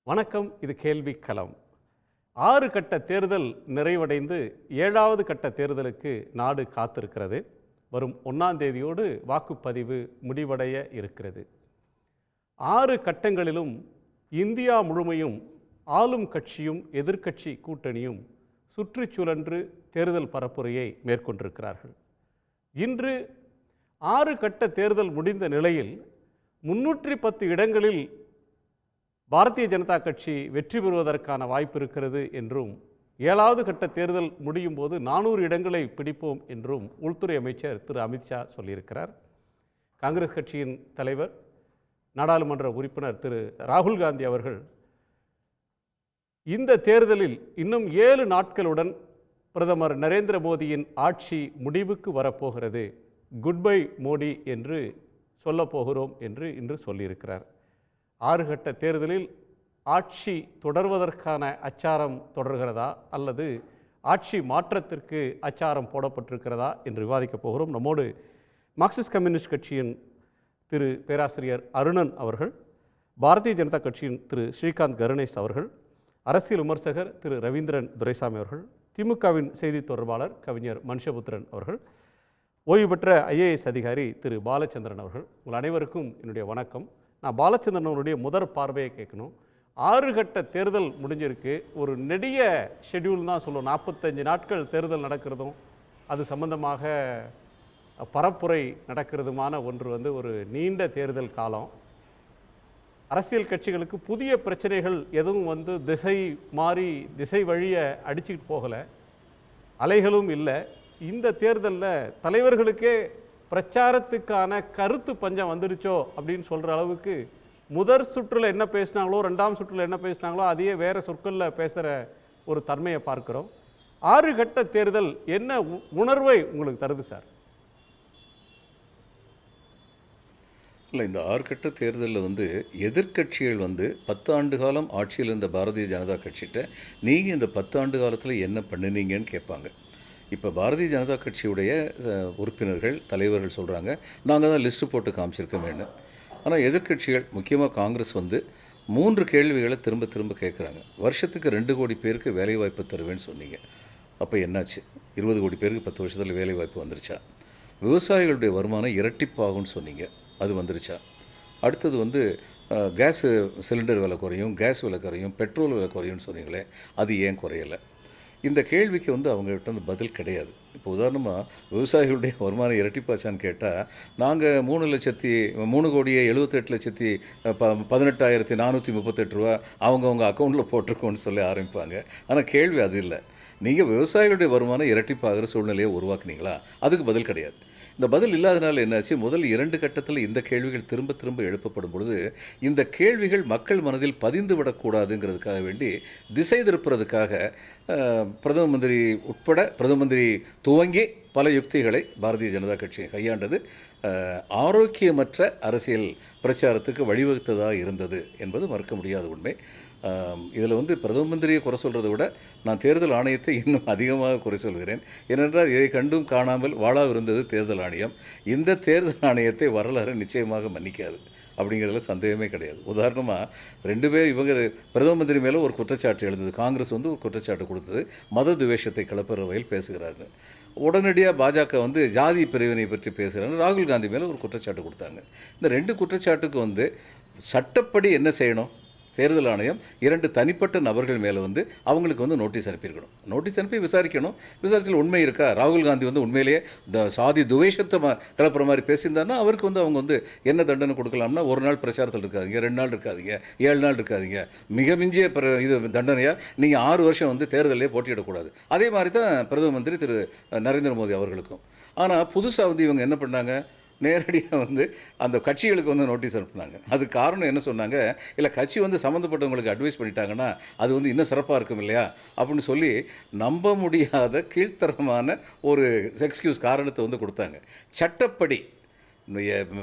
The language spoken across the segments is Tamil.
வணக்கம். இது கேள்வி களம். 6 கட்ட தேர்தல் நிறைவடைந்து 7வது கட்ட தேர்தலுக்கு நாடு காத்திருக்கிறது. வரும் 1ஆம் தேதியோடு வாக்குப்பதிவு முடிவடைய இருக்கிறது. 6 கட்டங்களிலும் இந்தியா முழுமையும் ஆளும் கட்சியும் எதிர்க்கட்சி கூட்டணியும் சுற்றிச்சுழன்று தேர்தல் பரப்புரையை மேற்கொண்டிருக்கிறார்கள். இன்று 6 கட்ட தேர்தல் முடிந்த நிலையில் 310 இடங்களில் பாரதிய ஜனதா கட்சி வெற்றி பெறுவதற்கான வாய்ப்பு இருக்கிறது என்றும் 7வது கட்ட தேர்தல் முடியும் போது 400 இடங்களை பிடிப்போம் என்றும் உள்துறை அமைச்சர் திரு அமித்ஷா சொல்லியிருக்கிறார். காங்கிரஸ் கட்சியின் தலைவர் நாடாளுமன்ற உறுப்பினர் திரு ராகுல் காந்தி அவர்கள் இந்த தேர்தலில் இன்னும் 7 நாட்களுடன் பிரதமர் நரேந்திர மோடியின் ஆட்சி முடிவுக்கு வரப்போகிறது, குட்பை மோடி என்று சொல்லப்போகிறோம் என்று இன்று சொல்லியிருக்கிறார். 6 கட்ட தேர்தலில் ஆட்சி தொடர்வதற்கான அச்சாரம் தொடர்கிறதா அல்லது ஆட்சி மாற்றத்திற்கு அச்சாரம் போடப்பட்டிருக்கிறதா என்று விவாதிக்கப் போகிறோம். நம்மோடு மார்க்சிஸ்ட் கம்யூனிஸ்ட் கட்சியின் திரு பேராசிரியர் அருணன் அவர்கள், பாரதிய ஜனதா கட்சியின் திரு ஸ்ரீகாந்த் கருணேஷ் அவர்கள், அரசியல் விமர்சகர் திரு ரவீந்திரன் துரைசாமி அவர்கள், திமுகவின் செய்தி தொடர்பாளர் கவிஞர் மனுஷபுத்திரன் அவர்கள், ஓய்வு பெற்ற IAS அதிகாரி திரு பாலச்சந்திரன் அவர்கள். உங்கள் அனைவருக்கும் என்னுடைய வணக்கம். நான் பாலச்சந்திரன் அவருடைய முதற் பார்வையை கேட்கணும். 6 கட்ட தேர்தல் முடிஞ்சிருக்கு. ஒரு நெடிய ஷெட்யூல் தான் சொல்லுவோம். 45 நாட்கள் தேர்தல் நடக்கிறதும் அது சம்பந்தமாக பரப்புரை நடக்கிறதுமான ஒன்று ஒரு நீண்ட தேர்தல் காலம். அரசியல் கட்சிகளுக்கு புதிய பிரச்சனைகள் எதுவும் திசை மாறி திசை வழிய அடிச்சுக்கிட்டு போகலை, அலைகளும் இல்லை. இந்த தேர்தலில் தலைவர்களுக்கே பிரச்சாரத்துக்கான கருத்து பஞ்சம் வந்துருச்சோ அப்படின்னு சொல்கிற அளவுக்கு முதற் சுற்றில் என்ன பேசினாங்களோ 2ஆம் சுற்றில் என்ன பேசினாங்களோ அதையே வேறு சொற்களில் பேசுகிற ஒரு தன்மையை பார்க்குறோம். 6 கட்ட தேர்தல் என்ன உணர்வை உங்களுக்கு தருது சார்? இல்லை, இந்த 6 கட்ட தேர்தலில் எதிர்க்கட்சிகள் 10 ஆண்டு காலம் ஆட்சியில் இருந்த பாரதிய ஜனதா கட்சிகிட்ட நீங்கள் இந்த 10 ஆண்டு காலத்தில் என்ன பண்ணினீங்கன்னு கேட்பாங்க. இப்போ பாரதிய ஜனதா கட்சியுடைய உறுப்பினர்கள் தலைவர்கள் சொல்கிறாங்க, நாங்கள் தான் லிஸ்ட்டு போட்டு காமிச்சிருக்கோமேன்னு. ஆனால் எதிர்க்கட்சிகள் முக்கியமாக காங்கிரஸ் 3 கேள்விகளை திரும்ப திரும்ப கேட்குறாங்க. வருஷத்துக்கு 2 கோடி பேருக்கு வேலைவாய்ப்பு தருவேன்னு சொன்னீங்க, அப்போ என்னாச்சு? 20 கோடி பேருக்கு 10 வருஷத்தில் வேலைவாய்ப்பு வந்துருச்சா? விவசாயிகளுடைய வருமானம் இரட்டிப்பாகும்னு சொன்னீங்க, அது வந்துருச்சா? அடுத்தது கேஸ் சிலிண்டர் விலை குறையும், கேஸ் விலை குறையும், பெட்ரோல் விலை குறையும்னு சொன்னீங்களே, அது ஏன் குறையலை? இந்த கேள்விக்கு அவங்ககிட்ட பதில் கிடையாது. இப்போ உதாரணமாக விவசாயிகளுடைய வருமானம் இரட்டிப்பாச்சான்னு கேட்டால், நாங்கள் 3,78,78,18,438 ரூபா அவங்கவுங்க அக்கௌண்ட்டில் போட்டிருக்கோன்னு சொல்லி ஆரம்பிப்பாங்க. ஆனால் கேள்வி அது இல்லை. நீங்கள் விவசாயிகளுடைய வருமானம் இரட்டிப்பாகிற சூழ்நிலையை உருவாக்குனீங்களா? அதுக்கு பதில் கிடையாது. இந்த பதில் இல்லாதனால என்னாச்சு, முதல் 2 கட்டத்தில் இந்த கேள்விகள் திரும்ப திரும்ப எழுப்பப்படும் பொழுது இந்த கேள்விகள் மக்கள் மனதில் பதிந்து விடக்கூடாதுங்கிறதுக்காக வேண்டி திசை திருப்புறதுக்காக பிரதம மந்திரி உட்பட பிரதம மந்திரி துவங்கி பல யுக்திகளை பாரதிய ஜனதா கட்சி கையாண்டது ஆரோக்கியமற்ற அரசியல் பிரச்சாரத்துக்கு வழிவகுத்ததாக இருந்தது என்பது மறுக்க முடியாத உண்மை. இதில் பிரதம மந்திரியை குறை சொல்கிறத விட நான் தேர்தல் ஆணையத்தை இன்னும் அதிகமாக குறை சொல்கிறேன். ஏனென்றால் இதை கண்டும் காணாமல் வாழாவிருந்தது தேர்தல் ஆணையம். இந்த தேர்தல் ஆணையத்தை வரலாறு நிச்சயமாக மன்னிக்காது, அப்படிங்கிறதுல சந்தேகமே கிடையாது. உதாரணமாக 2 பேர் இவங்க பிரதம மந்திரி மேலே ஒரு குற்றச்சாட்டு எழுந்தது. காங்கிரஸ் ஒரு குற்றச்சாட்டு கொடுத்தது, மத துவேஷத்தை கிளப்புற வகையில் பேசுகிறாரு. உடனடியாக பாஜக ஜாதி பிரிவினை பற்றி பேசுகிறாரு. ராகுல் காந்தி மேலே ஒரு குற்றச்சாட்டு கொடுத்தாங்க. இந்த 2 குற்றச்சாட்டுக்கு சட்டப்படி என்ன செய்யணும்? தேர்தல் ஆணையம் 2 தனிப்பட்ட நபர்கள் மேலே அவங்களுக்கு நோட்டீஸ் அனுப்பியிருக்கணும். நோட்டீஸ் அனுப்பி விசாரிக்கணும். விசாரிச்சல் உண்மை இருக்கா, ராகுல் காந்தி உண்மையிலேயே சாதி துவேஷத்தை கிளப்புற மாதிரி பேசியிருந்தாருன்னா அவருக்கு அவங்க என்ன தண்டனை கொடுக்கலாம்னா, 1 நாள் பிரச்சாரத்தில் இருக்காதிங்க, 2 நாள் இருக்காதிங்க, 7 நாள் இருக்காதிங்க, மிக மிஞ்சிய இது தண்டனையாக நீங்கள் 6 வருஷம் தேர்தலே போட்டியிடக்கூடாது. அதே மாதிரி தான் பிரதம மந்திரி திரு நரேந்திர மோடி அவர்களுக்கும். ஆனால் புதுசாக இவங்க என்ன பண்ணாங்க, நேரடியாக அந்த கட்சிகளுக்கு நோட்டீஸ் அனுப்புனாங்க. அது காரணம் என்ன சொன்னாங்க, இல்லை கட்சி சம்மந்தப்பட்டவங்களுக்கு அட்வைஸ் பண்ணிட்டாங்கன்னா அது இன்னும் சிறப்பாக இருக்கும் இல்லையா அப்படின்னு சொல்லி நம்ப முடியாத கீழ்த்தரமான ஒரு எக்ஸ்கியூஸ் காரணத்தை கொடுத்தாங்க. சட்டப்படி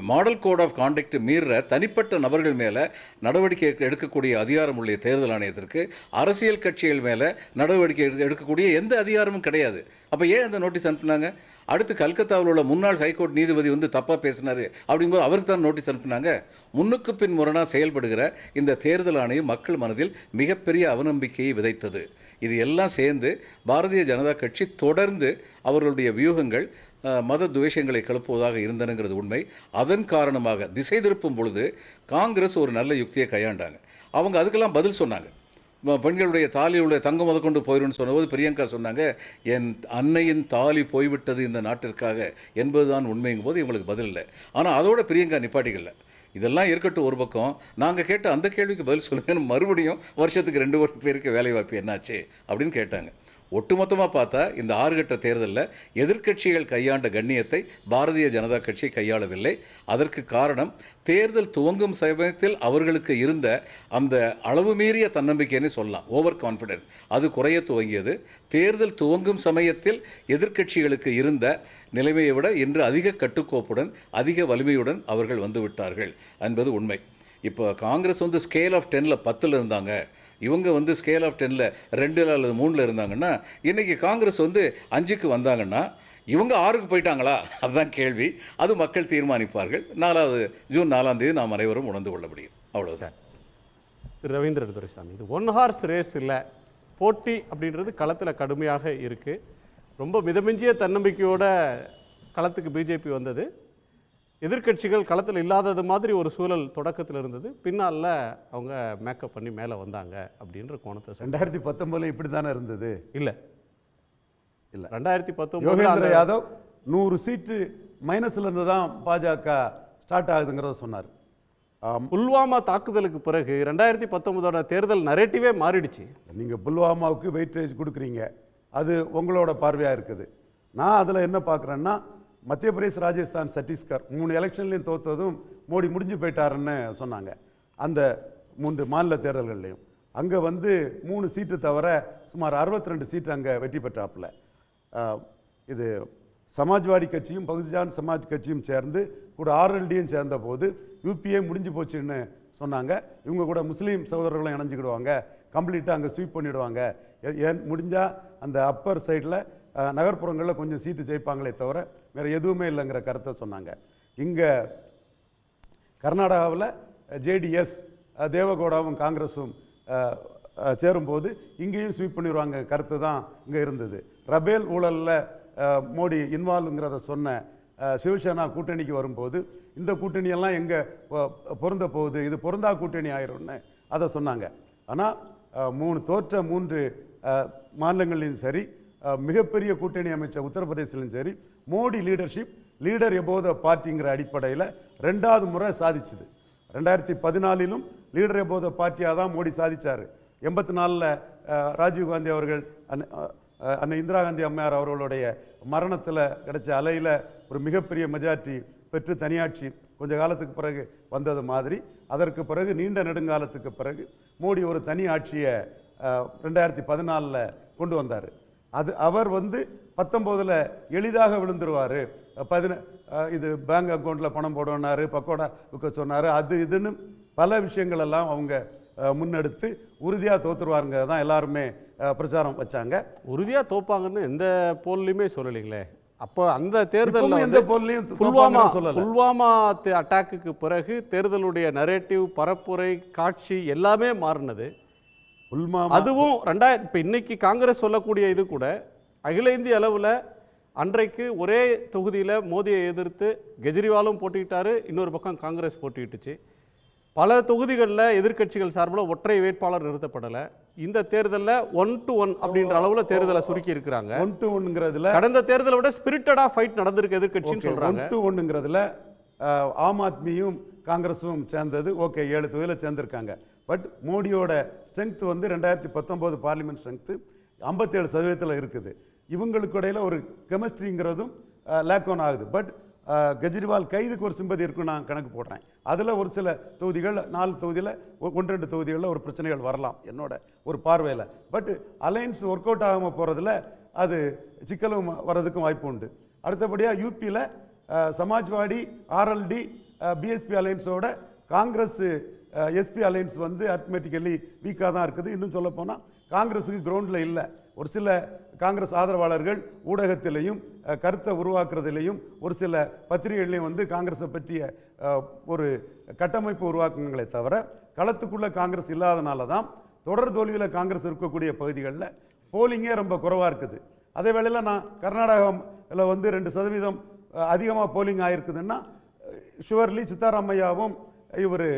மாடல் கோட் ஆஃப் கான்டக்ட் மீறுற தனிப்பட்ட நபர்கள் மேலே நடவடிக்கை எடுக்கக்கூடிய அதிகாரம் உள்ள தேர்தல் ஆணையத்திற்கு அரசியல் கட்சிகள் மேலே நடவடிக்கை எடுக்கக்கூடிய எந்த அதிகாரமும் கிடையாது. அப்போ ஏன் அந்த நோட்டீஸ் அனுப்புனாங்க? அடுத்து கல்கத்தாவில் உள்ள முன்னாள் ஹைகோர்ட் நீதிபதி வந்து தப்பாக பேசினார் அப்படிங்கும்போது அவருக்கு தான் நோட்டீஸ் அனுப்புனாங்க. முன்னுக்கு பின் முரணாக செயல்படுகிற இந்த தேர்தல் ஆணையம் மக்கள் மனதில் மிகப்பெரிய அவநம்பிக்கையை விதைத்தது. இது எல்லாம் சேர்ந்து பாரதிய ஜனதா கட்சி தொடர்ந்து அவர்களுடைய வியூகங்கள் மத துவேஷங்களை கிளப்புவதாக இருந்தனுங்கிறது உண்மை. அதன் காரணமாக திசை திருப்பும் பொழுது காங்கிரஸ் ஒரு நல்ல யுக்தியை கையாண்டாங்க. அவங்க அதுக்கெல்லாம் பதில் சொன்னாங்க. பெண்களுடைய தாலியுடைய தங்கம் முதற்கொண்டு போயிடும்னு சொன்னபோது பிரியங்கா சொன்னாங்க, என் அன்னையின் தாலி போய்விட்டது இந்த நாட்டிற்காக என்பதுதான் உண்மைங்கும் போது இவங்களுக்கு பதில் இல்லை. ஆனால் அதோட பிரியங்கா நிப்பாட்டிக்கல. இதெல்லாம் இருக்கட்டும் ஒரு பக்கம், நாங்கள் கேட்ட அந்த கேள்விக்கு பதில் சொல்லுங்கன்னு மறுபடியும் வருஷத்துக்கு 2 பேருக்கு வேலை வாய்ப்பு என்னாச்சு அப்படின்னு கேட்டாங்க. ஒட்டுமொத்தமாக பார்த்தா இந்த 6 கட்ட தேர்தலில் எதிர்க்கட்சிகள் கையாண்ட கண்ணியத்தை பாரதிய ஜனதா கட்சி கையாளவில்லை. அதற்கு காரணம் தேர்தல் துவங்கும் சமயத்தில் அவர்களுக்கு இருந்த அந்த அளவு மீறிய தன்னம்பிக்கைன்னு சொல்லலாம், ஓவர் கான்ஃபிடன்ஸ், அது குறைய துவங்கியது. தேர்தல் துவங்கும் சமயத்தில் எதிர்க்கட்சிகளுக்கு இருந்த நிலைமையை விட இன்று அதிக கட்டுக்கோப்புடன் அதிக வலிமையுடன் அவர்கள் வந்து விட்டார்கள் என்பது உண்மை. இப்போ காங்கிரஸ் வந்து ஸ்கேல் ஆஃப் 10ல் 10ல் இருந்தாங்க, இவங்க வந்து ஸ்கேல் ஆஃப் 10ல் 2 அல்லது 3ல் இருந்தாங்கன்னா, இன்றைக்கி காங்கிரஸ் வந்து 5க்கு வந்தாங்கன்னா இவங்க 6க்கு போயிட்டாங்களா? அதுதான் கேள்வி. அது மக்கள் தீர்மானிப்பார்கள். ஜூன் 4ஆம் தேதி நாம் அனைவரும் உணர்ந்து கொள்ள முடியும். அவ்வளோதான். திரு ரவீந்திர துரைசாமி, இது 1 ஹார்ஸ் ரேஸ் இல்லை, போட்டி அப்படின்றது களத்தில் கடுமையாக இருக்குது. ரொம்ப மிதமிஞ்சிய தன்னம்பிக்கையோட களத்துக்கு பிஜேபி வந்தது. எதிர்க்கட்சிகள் களத்தில் இல்லாதது மாதிரி ஒரு சூழல் தொடக்கத்தில் இருந்தது. பின்னால் அவங்க மேக்கப் பண்ணி மேலே வந்தாங்க அப்படின்ற கோணத்தை 2019 இப்படி தானே இருந்தது. இல்லை இல்லை 2019 யோகேந்திர யாதவ் 100 சீட்டு மைனஸில் இருந்து தான் பாஜக ஸ்டார்ட் ஆகுதுங்கிறத சொன்னார். புல்வாமா தாக்குதலுக்கு பிறகு 2019 தேர்தல் நரேட்டிவே மாறிடுச்சு. நீங்கள் புல்வாமாவுக்கு வெயிட்டேஜ் கொடுக்குறீங்க, அது உங்களோட பார்வையாக இருக்குது. நான் அதில் என்ன பார்க்குறேன்னா, மத்திய பிரதேஷ், ராஜஸ்தான், சத்தீஸ்கர் 3 எலெக்ஷன்லையும் தோற்றதும் மோடி முடிஞ்சு போயிட்டாருன்னு சொன்னாங்க. அந்த 3 மாநில தேர்தல்கள்லையும் அங்கே வந்து 3 சீட்டு தவிர சுமார் 62 சீட்டு அங்கே வெற்றி பெற்றாப்புல. இது சமாஜ்வாடி கட்சியும் பகுஜன் சமாஜ் கட்சியும் சேர்ந்து கூட ஆர்எல்டியும் சேர்ந்த போது யூபிஏ முடிஞ்சு போச்சுன்னு சொன்னாங்க. இவங்க கூட முஸ்லீம் சகோதரர்களும் இணைஞ்சிக்கிடுவாங்க, கம்ப்ளீட்டாக அங்கே ஸ்வீப் பண்ணிவிடுவாங்க, ஏன் முடிஞ்சால் அந்த அப்பர் சைடில் நகர்ப்புறங்களில் கொஞ்சம் சீட்டு ஜெயிப்பாங்களே தவிர வேறு எதுவுமே இல்லைங்கிற கருத்தை சொன்னாங்க. இங்கே கர்நாடகாவில் ஜேடிஎஸ் தேவகவுடாவும் காங்கிரஸும் சேரும்போது இங்கேயும் ஸ்வீப் பண்ணிடுவாங்க கருத்து தான் இங்கே இருந்தது. ரபேல் ஊழலில் மோடி இன்வால்வ்ங்கிறத சொன்ன சிவசேனா கூட்டணிக்கு வரும்போது இந்த கூட்டணியெல்லாம் எங்கே பொருந்த போகுது, இது பொருந்தா கூட்டணி ஆயிரும்னு அதை சொன்னாங்க. ஆனால் 3 மாநிலங்களிலும் சரி, மிகப்பெரிய கூட்டணி அமைச்ச உத்தரப்பிரதேசிலும் சரி, மோடி லீடர்ஷிப் லீடர் எபோத பார்ட்டிங்கிற அடிப்படையில் 2வது முறை சாதிச்சுது. 2014லும் லீடர் எபோத பார்ட்டியாக தான் மோடி சாதித்தார். 84ல் ராஜீவ்காந்தி அவர்கள் அன்னை இந்திரா காந்தி அம்மையார் அவர்களுடைய மரணத்தில் கிடைச்ச அலையில் ஒரு மிகப்பெரிய மெஜாரிட்டி பெற்று தனியாட்சி கொஞ்ச காலத்துக்கு பிறகு வந்தது மாதிரி, அதற்கு பிறகு நீண்ட நெடுங்காலத்துக்கு பிறகு மோடி ஒரு தனி ஆட்சியை 2014ல் கொண்டு வந்தார். அது அவர் வந்து 19ல் எளிதாக விழுந்துருவார். இது பேங்க் அக்கௌண்ட்டில் பணம் போடனார், பக்கோடா விற்க சொன்னார், அது இதுன்னு பல விஷயங்களெல்லாம் அவங்க முன்னெடுத்து உறுதியாக தோற்றுருவாருங்க தான் எல்லாருமே பிரச்சாரம் வச்சாங்க. உறுதியாக தோப்பாங்கன்னு எந்த போல்லையுமே சொல்லலைங்களே. அப்போ அந்த தேர்தலில் எந்த போல்லையும் புல்வாமா அட்டாக்குக்கு பிறகு தேர்தலுடைய நரேட்டிவ், பரப்புரை, காட்சி எல்லாமே மாறினது. அதுவும் இப்போ இன்னைக்கு காங்கிரஸ் சொல்லக்கூடிய இது கூட அகில இந்திய அளவில் அன்றைக்கு ஒரே தொகுதியில் மோடியை எதிர்த்து கெஜ்ரிவாலும் போட்டிக்கிட்டாரு, இன்னொரு பக்கம் காங்கிரஸ் போட்டிக்கிட்டுச்சு. பல தொகுதிகளில் எதிர்க்கட்சிகள் சார்பில் ஒற்றை வேட்பாளர் நிறுத்தப்படலை. இந்த தேர்தலில் 1-to-1 அப்படின்ற அளவில் தேர்தலை சுருக்கி இருக்கிறாங்க. 1-to-1ங்கிறதுல கடந்த தேர்தலை விட ஸ்பிரிட்டடாக ஃபைட் நடந்திருக்கு எதிர்க்கட்சின்னு சொல்கிறாங்க. 1-to-1ங்கிறதுல ஆம் ஆத்மியும் காங்கிரஸும் சேர்ந்தது ஓகே, 7 தொகுதியில் சேர்ந்துருக்காங்க. பட் மோடியோட ஸ்ட்ரென்த் வந்து 2019 பார்லிமெண்ட் ஸ்ட்ரென்த்து 57% இருக்குது. இவங்களுக்கு இடையில் ஒரு கெமிஸ்ட்ரிங்கிறதும் லேக் ஆன் ஆகுது. பட் கெஜ்ரிவால் கைதுக்கு ஒரு சிம்பதி இருக்குன்னு நான் கணக்கு போடுறேன். அதில் ஒரு சில தொகுதிகள் 4 தொகுதியில் 1-2 தொகுதிகளில் ஒரு பிரச்சனைகள் வரலாம் என்னோட ஒரு பார்வையில். பட் அலையன்ஸ் ஒர்க் அவுட் ஆகாமல் போகிறதுல அது சிக்கலும் வர்றதுக்கும் வாய்ப்பு உண்டு. அடுத்தபடியாக யூபியில் சமாஜ்வாடி, ஆர்எல்டி, பிஎஸ்பி அலையன்ஸோட காங்கிரஸ் எஸ்பி அலையன்ஸ் வந்து அரித்மெட்டிக்கலி வீக்காக தான் இருக்குது. இன்னும் சொல்ல போனால் காங்கிரஸுக்கு கிரவுண்டில் இல்லை. ஒரு சில காங்கிரஸ் ஆதரவாளர்கள் ஊடகத்திலையும் கருத்தை உருவாக்குறதுலையும் ஒரு சில பத்திரிகைகளையும் வந்து காங்கிரஸை பற்றிய ஒரு கட்டமைப்பு உருவாக்குங்களே தவிர களத்துக்குள்ளே காங்கிரஸ் இல்லாதனால தான் தொடர் தோல்வியில் காங்கிரஸ் இருக்கக்கூடிய பகுதிகளில் போலிங்கே ரொம்ப குறைவாக இருக்குது. அதே வேளையில் நான் கர்நாடகாவில் வந்து 2% அதிகமாக போலிங் ஆகிருக்குதுன்னா ஷுவர்லி சித்தாராமையாவும் இவர்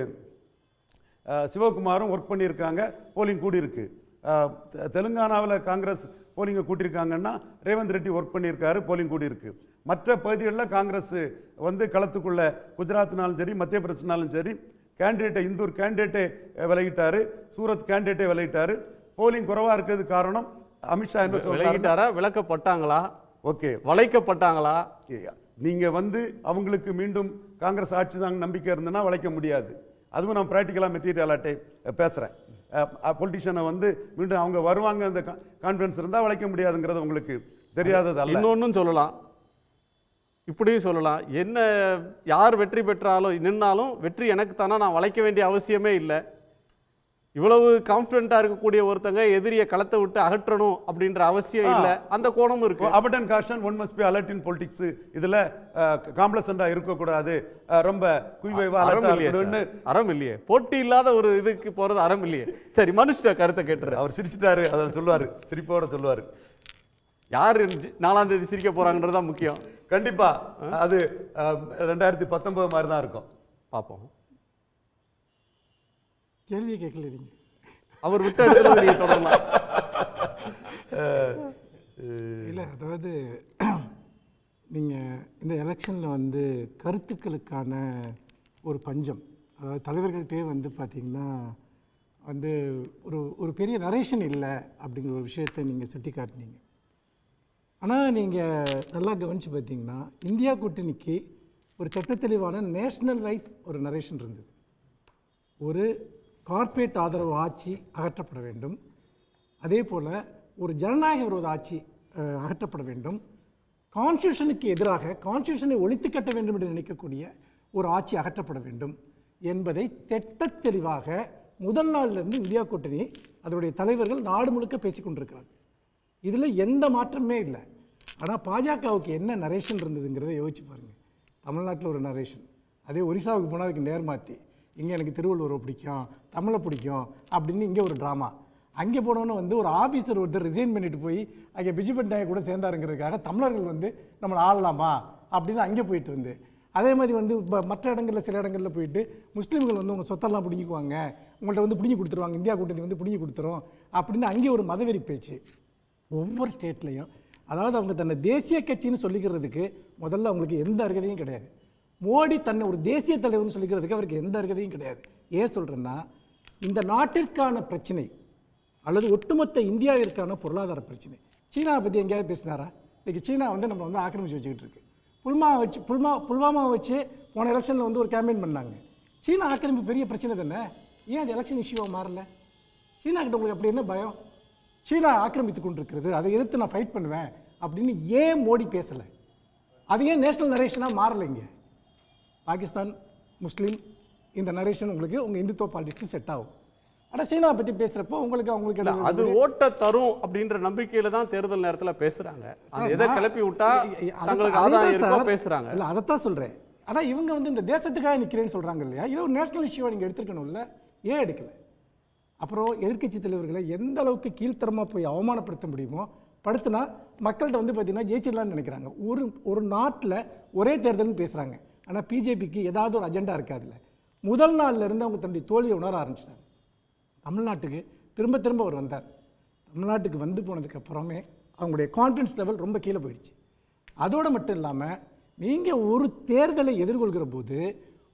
சிவகுமாரும் ஒர்க் பண்ணியிருக்காங்க, போலிங் கூடியிருக்கு. தெலுங்கானாவில் காங்கிரஸ் போலிங்கை கூட்டியிருக்காங்கன்னா ரேவந்த் ரெட்டி ஒர்க் பண்ணியிருக்காரு, போலிங் கூடியிருக்கு. மற்ற பகுதிகளில் காங்கிரஸ் வந்து களத்துக்குள்ள குஜராத்னாலும் சரி மத்திய பிரதேசனாலும் சரி கேண்டிடேட்டை இந்தூர் கேண்டிடேட்டை விலகிட்டாரு, சூரத் கேண்டிடேட்டை விலகிட்டாரு. போலிங் குறைவாக இருக்கிறது காரணம் அமித்ஷா என்ன விலகிட்டாரா, விளக்கப்பட்டாங்களா, ஓகே வளைக்கப்பட்டாங்களா? நீங்கள் வந்து அவங்களுக்கு மீண்டும் காங்கிரஸ் ஆட்சி தான் நம்பிக்கை இருந்ததுன்னா வளைக்க முடியாது. அதுவும் நான் ப்ராக்டிக்கலாக மெட்டீரியலாட்டே பேசுகிறேன். பொலிட்டிஷியனை வந்து மீண்டும் அவங்க வருவாங்க அந்த கான்ஃபிடன்ஸ் இருந்தால் வளைக்க முடியாதுங்கிறது உங்களுக்கு தெரியாதது அல்ல. இன்னொன்றும் சொல்லலாம், இப்படியும் சொல்லலாம், என்ன யார் வெற்றி பெற்றாலும் நின்னாலும் வெற்றி எனக்கு தானே, நான் வளைக்க வேண்டிய அவசியமே இல்லை. இவ்வளவு கான்ஃபிடென்ட்டாக இருக்கக்கூடிய ஒருத்தங்க எதிரியை களத்தை விட்டு அகற்றணும் அப்படின்ற அவசியம் இல்லை. அந்த கோணமும் இருக்கு. Abundant caution one must be alert in politics. இதில் காம்ப்ளசண்டாக இருக்கக்கூடாது, ரொம்ப குய்வைவா அறம் இல்லையே, போட்டி இல்லாத ஒரு இதுக்கு போகிறது அறம் இல்லையே. சரி, மனுஷ கருத்தை கேட்டுரு. அவர் சிரிச்சிட்டாரு, அதில் சொல்லுவார், சிரிப்போட சொல்லுவார். யார் 4ஆம் தேதி சிரிக்க போகிறாங்கன்றது தான் முக்கியம். கண்டிப்பாக அது 2019 மாதிரி தான் இருக்கும். பார்ப்போம். கேள்வியை கேட்கல நீங்க, அவர் விட்டு எடுத்து நீங்க தொடரலாம். இல்லை, அதாவது நீங்கள் இந்த எலெக்ஷனில் வந்து கருத்துக்களுக்கான ஒரு பஞ்சம், அதாவது தலைவர்கள்ட்டே வந்து பார்த்திங்கன்னா வந்து ஒரு பெரிய நரேஷன் இல்லை அப்படிங்கிற ஒரு விஷயத்தை நீங்கள் சுட்டி காட்டினீங்க. ஆனால் நீங்கள் நல்லா கவனித்து பார்த்தீங்கன்னா இந்தியா கூட்டணிக்கு ஒரு சட்டத்தெளிவான நேஷ்னல் வைஸ் ஒரு நரேஷன் இருந்தது. ஒரு கார்ப்பரேட் ஆதரவு ஆட்சி அகற்றப்பட வேண்டும், அதே போல் ஒரு ஜனநாயக விரோத ஆட்சி அகற்றப்பட வேண்டும், கான்ஸ்டியூஷனுக்கு எதிராக கான்ஸ்டியூஷனை ஒழித்து கட்ட வேண்டும் என்று நினைக்கக்கூடிய ஒரு ஆட்சி அகற்றப்பட வேண்டும் என்பதை திட்டத் தெளிவாக முதல் நாளிலிருந்து இந்தியா கூட்டணி அதனுடைய தலைவர்கள் நாடு முழுக்க பேசி கொண்டிருக்கிறாங்க. இதில் எந்த மாற்றமே இல்லை. ஆனால் பாஜகவுக்கு என்ன நரேஷன் இருந்ததுங்கிறத யோசிச்சு பாருங்கள். தமிழ்நாட்டில் ஒரு நரேஷன், அதே ஒரிசாவுக்கு போனால் அதுக்கு நேர்மாற்றி, இங்கே எனக்கு திருவள்ளுவரை பிடிக்கும், தமிழை பிடிக்கும் அப்படின்னு இங்கே ஒரு ட்ராமா. அங்கே போனோன்னு வந்து ஒரு ஆஃபீஸர் ஒருத்தர் ரிசைன் பண்ணிட்டு போய் அங்கே பிஜு பட்நாயக் கூட சேர்ந்தாருங்கிறதுக்காக தமிழர்கள் வந்து நம்மளை ஆளலாமா அப்படின்னு அங்கே போயிட்டு வந்து, அதே மாதிரி வந்து மற்ற இடங்களில் சில இடங்களில் போயிட்டு முஸ்லீம்கள் வந்து உங்கள் சொத்தெல்லாம் பிடிக்குவாங்க, உங்கள்கிட்ட வந்து பிடிங்கி கொடுத்துருவாங்க, இந்தியா கூட்டணி வந்து பிடிங்கி கொடுத்துரும் அப்படின்னு அங்கே ஒரு மதவெறி பேச்சு. ஒவ்வொரு ஸ்டேட்லேயும் அதாவது அவங்க தன்னை தேசிய கட்சின்னு சொல்லிக்கிறதுக்கு முதல்ல அவங்களுக்கு எந்த அருகதையும் கிடையாது. மோடி தன்னை ஒரு தேசிய தலைவர்னு சொல்லிக்கிறதுக்கு அவருக்கு எந்த அருகதையும் கிடையாது. ஏன் சொல்கிறேன்னா, இந்த நாட்டிற்கான பிரச்சனை அல்லது ஒட்டுமொத்த இந்தியாவிற்கான பொருளாதார பிரச்சனை. சீனாவை பற்றி எங்கேயாவது பேசினாரா? இன்றைக்கி சீனா வந்து நம்மளை வந்து ஆக்கிரமிச்சு வச்சுக்கிட்டு இருக்கு. புல்வாமாவை வச்சு போன எலெக்ஷனில் வந்து ஒரு கேம்பெயின் பண்ணாங்க. சீனா ஆக்கிரமிப்பு பெரிய பிரச்சனை தானே, ஏன் அது எலெக்ஷன் இஷ்யூவாக மாறல? சீனா கிட்ட உங்களுக்கு அப்படி என்ன பயம்? சீனா ஆக்கிரமித்து கொண்டு இருக்கிறது, அதை எதிர்த்து நான் ஃபைட் பண்ணுவேன் அப்படின்னு ஏன் மோடி பேசலை? அது ஏன் நேஷனல் நரேஷனாக மாறலைங்க? பாகிஸ்தான், முஸ்லீம், இந்த நரேஷன் உங்களுக்கு உங்கள் இந்துத்துவ பாலிடிக்ஸ் செட் ஆகும். ஆனால் சீனாவை பற்றி பேசுகிறப்போ அவங்களுக்கு அது ஓட்ட தரும் அப்படின்ற நம்பிக்கையில் தான் தேர்தல் நேரத்தில் பேசுகிறாங்க. எதை கிளப்பி விட்டா தங்களுக்கு ஆதாயம் இருக்கோ பேசுகிறாங்க. இல்லை, அதைத்தான் சொல்கிறேன். ஆனால் இவங்க வந்து இந்த தேசத்துக்காக நிற்கிறேன்னு சொல்கிறாங்க இல்லையா, இது ஒரு நேஷனல் இஷ்யூவாக நீங்கள் எடுத்துருக்கணும்ல, ஏன் எடுக்கலை? அப்புறம் எதிர்க்கட்சி தலைவர்களை எந்த அளவுக்கு கீழ்த்தரமாக போய் அவமானப்படுத்த முடியுமோ படுத்தினா மக்கள்கிட்ட வந்து பார்த்திங்கன்னா ஜெயிச்சிடலான்னு நினைக்கிறாங்க. ஒரு நாட்டில் ஒரே தேர்தல்னு பேசுகிறாங்க, ஆனால் பிஜேபிக்கு ஏதாவது ஒரு அஜெண்டா இருக்காதுல்ல. முதல் நாளில் இருந்து அவங்க தன்னுடைய தோல்வியை உணர ஆரம்பிச்சிட்டாங்க. தமிழ்நாட்டுக்கு திரும்ப திரும்ப அவர் வந்தார். தமிழ்நாட்டுக்கு வந்து போனதுக்கு அப்புறமே அவங்களுடைய கான்ஃபிடன்ஸ் லெவல் ரொம்ப கீழே போயிடுச்சு. அதோடு மட்டும் இல்லாமல் நீங்கள் ஒரு தேர்தலை எதிர்கொள்கிற போது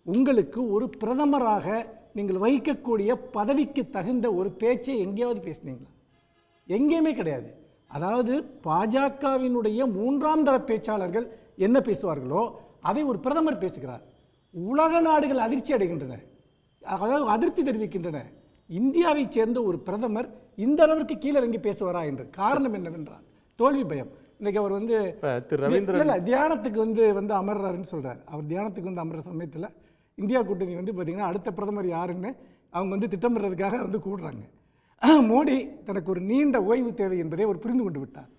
உங்களுக்கு ஒரு பிரதமராக நீங்கள் வகிக்கக்கூடிய பதவிக்கு தகுந்த ஒரு பேச்சை எங்கேயாவது பேசுனீங்களா? எங்கேயுமே கிடையாது. அதாவது பாஜகவினுடைய 3ஆம் தர பேச்சாளர்கள் என்ன பேசுவார்களோ அதை ஒரு பிரதமர் பேசுகிறார். உலக நாடுகள் அதிர்ச்சி அடைகின்றன, அதாவது அதிருப்தி தெரிவிக்கின்றன. இந்தியாவைச் சேர்ந்த ஒரு பிரதமர் இந்த அளவிற்கு கீழே இறங்கி பேசுவாரா என்று. காரணம் என்னவென்றால் தோல்வி பயம். இன்னைக்கு அவர் வந்து இப்ப திரு ரவீந்திரன் இல்ல தியானத்துக்கு வந்து அமர்றாருன்னு சொல்றாரு. அவர் தியானத்துக்கு வந்து அமர்ற சமயத்தில் இந்தியா கூட்டணி வந்து பார்த்தீங்கன்னா அடுத்த பிரதமர் யாருன்னு அவங்க வந்து திட்டமிடுறதுக்காக வந்து கூடுறாங்க. மோடி தனக்கு ஒரு நீண்ட ஓய்வு தேவை என்பதை அவர் புரிந்து கொண்டு விட்டார்.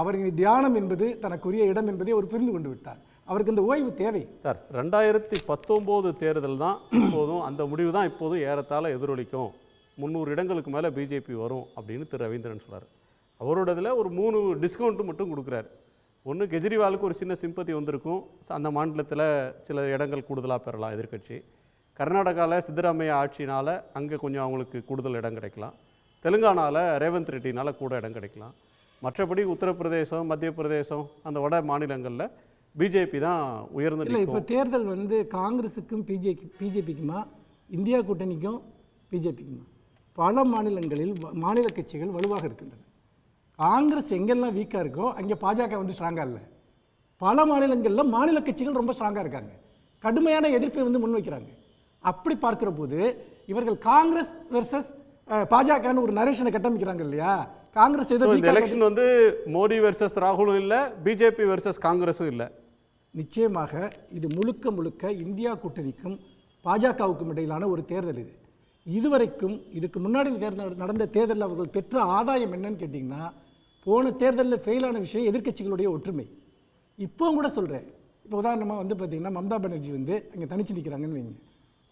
அவரின் தியானம் என்பது தனக்குரிய இடம் என்பதை அவர் புரிந்து கொண்டு விட்டார். அவருக்கு இந்த ஓய்வு தேவை. சார் 2019 தேர்தல் தான் இப்போதும் அந்த முடிவு தான் இப்போதும் ஏறத்தாழ எதிரொலிக்கும். 300 இடங்களுக்கு மேலே பிஜேபி வரும் அப்படின்னு திரு ரவீந்திரன் சொல்றாரு. அவரோடதுல ஒரு 3 டிஸ்கவுண்ட்டு மட்டும் கொடுக்குறாரு. ஒன்று, கெஜ்ரிவாலுக்கு ஒரு சின்ன சிம்பத்தி வந்திருக்கும், அந்த மாநிலத்தில் சில இடங்கள் கூடுதலாக பெறலாம் எதிர்க்கட்சி. கர்நாடகாவில் சித்தராமையா ஆட்சினால் அங்கே கொஞ்சம் அவங்களுக்கு கூடுதல் இடம் கிடைக்கலாம். தெலுங்கானாவில் ரேவந்த் ரெட்டினால் கூட இடம் கிடைக்கலாம். மற்றபடி உத்தரப்பிரதேசம், மத்திய பிரதேசம், அந்த வட மாநிலங்களில் பிஜேபி தான் உயர்ந்து இல்லை. இப்போ நிற்கும். தேர்தல் வந்து காங்கிரஸுக்கும் பிஜேபிக்குமா, இந்தியா கூட்டணிக்கும் பிஜேபிக்குமா? பல மாநிலங்களில் மாநில கட்சிகள் வலுவாக இருக்கின்றன. காங்கிரஸ் எங்கெல்லாம் வீக்காக இருக்கோ அங்கே பாஜக வந்து ஸ்ட்ராங்காக இல்லை. பல மாநிலங்களில் மாநில கட்சிகள் ரொம்ப ஸ்ட்ராங்காக இருக்காங்க, கடுமையான எதிர்ப்பை வந்து முன்வைக்கிறாங்க. அப்படி பார்க்குற போது இவர்கள் காங்கிரஸ் வெர்சஸ் பாஜகன்னு ஒரு நரேஷனை கட்டமைக்கிறாங்க இல்லையா? காங்கிரஸ் ஏதோ இந்த எலெக்ஷன் வந்து மோடி வெர்சஸ் ராகுலும் இல்லை, பிஜேபி வெர்சஸ் காங்கிரஸும் இல்லை. நிச்சயமாக இது முழுக்க முழுக்க இந்தியா கூட்டணிக்கும் பாஜகவுக்கும் இடையிலான ஒரு தேர்தல். இதுவரைக்கும் இதுக்கு முன்னாடி நடந்த தேர்தலில் அவர்கள் பெற்ற ஆதாயம் என்னன்னு கேட்டிங்கன்னா, போன தேர்தலில் ஃபெயிலான விஷயம் எதிர்க்கட்சிகளுடைய ஒற்றுமை. இப்போ கூட சொல்கிறேன். இப்போ உதாரணமாக வந்து பார்த்திங்கன்னா மம்தா பானர்ஜி வந்து அங்கே தனிச்சு நிற்கிறாங்கன்னு வைங்க.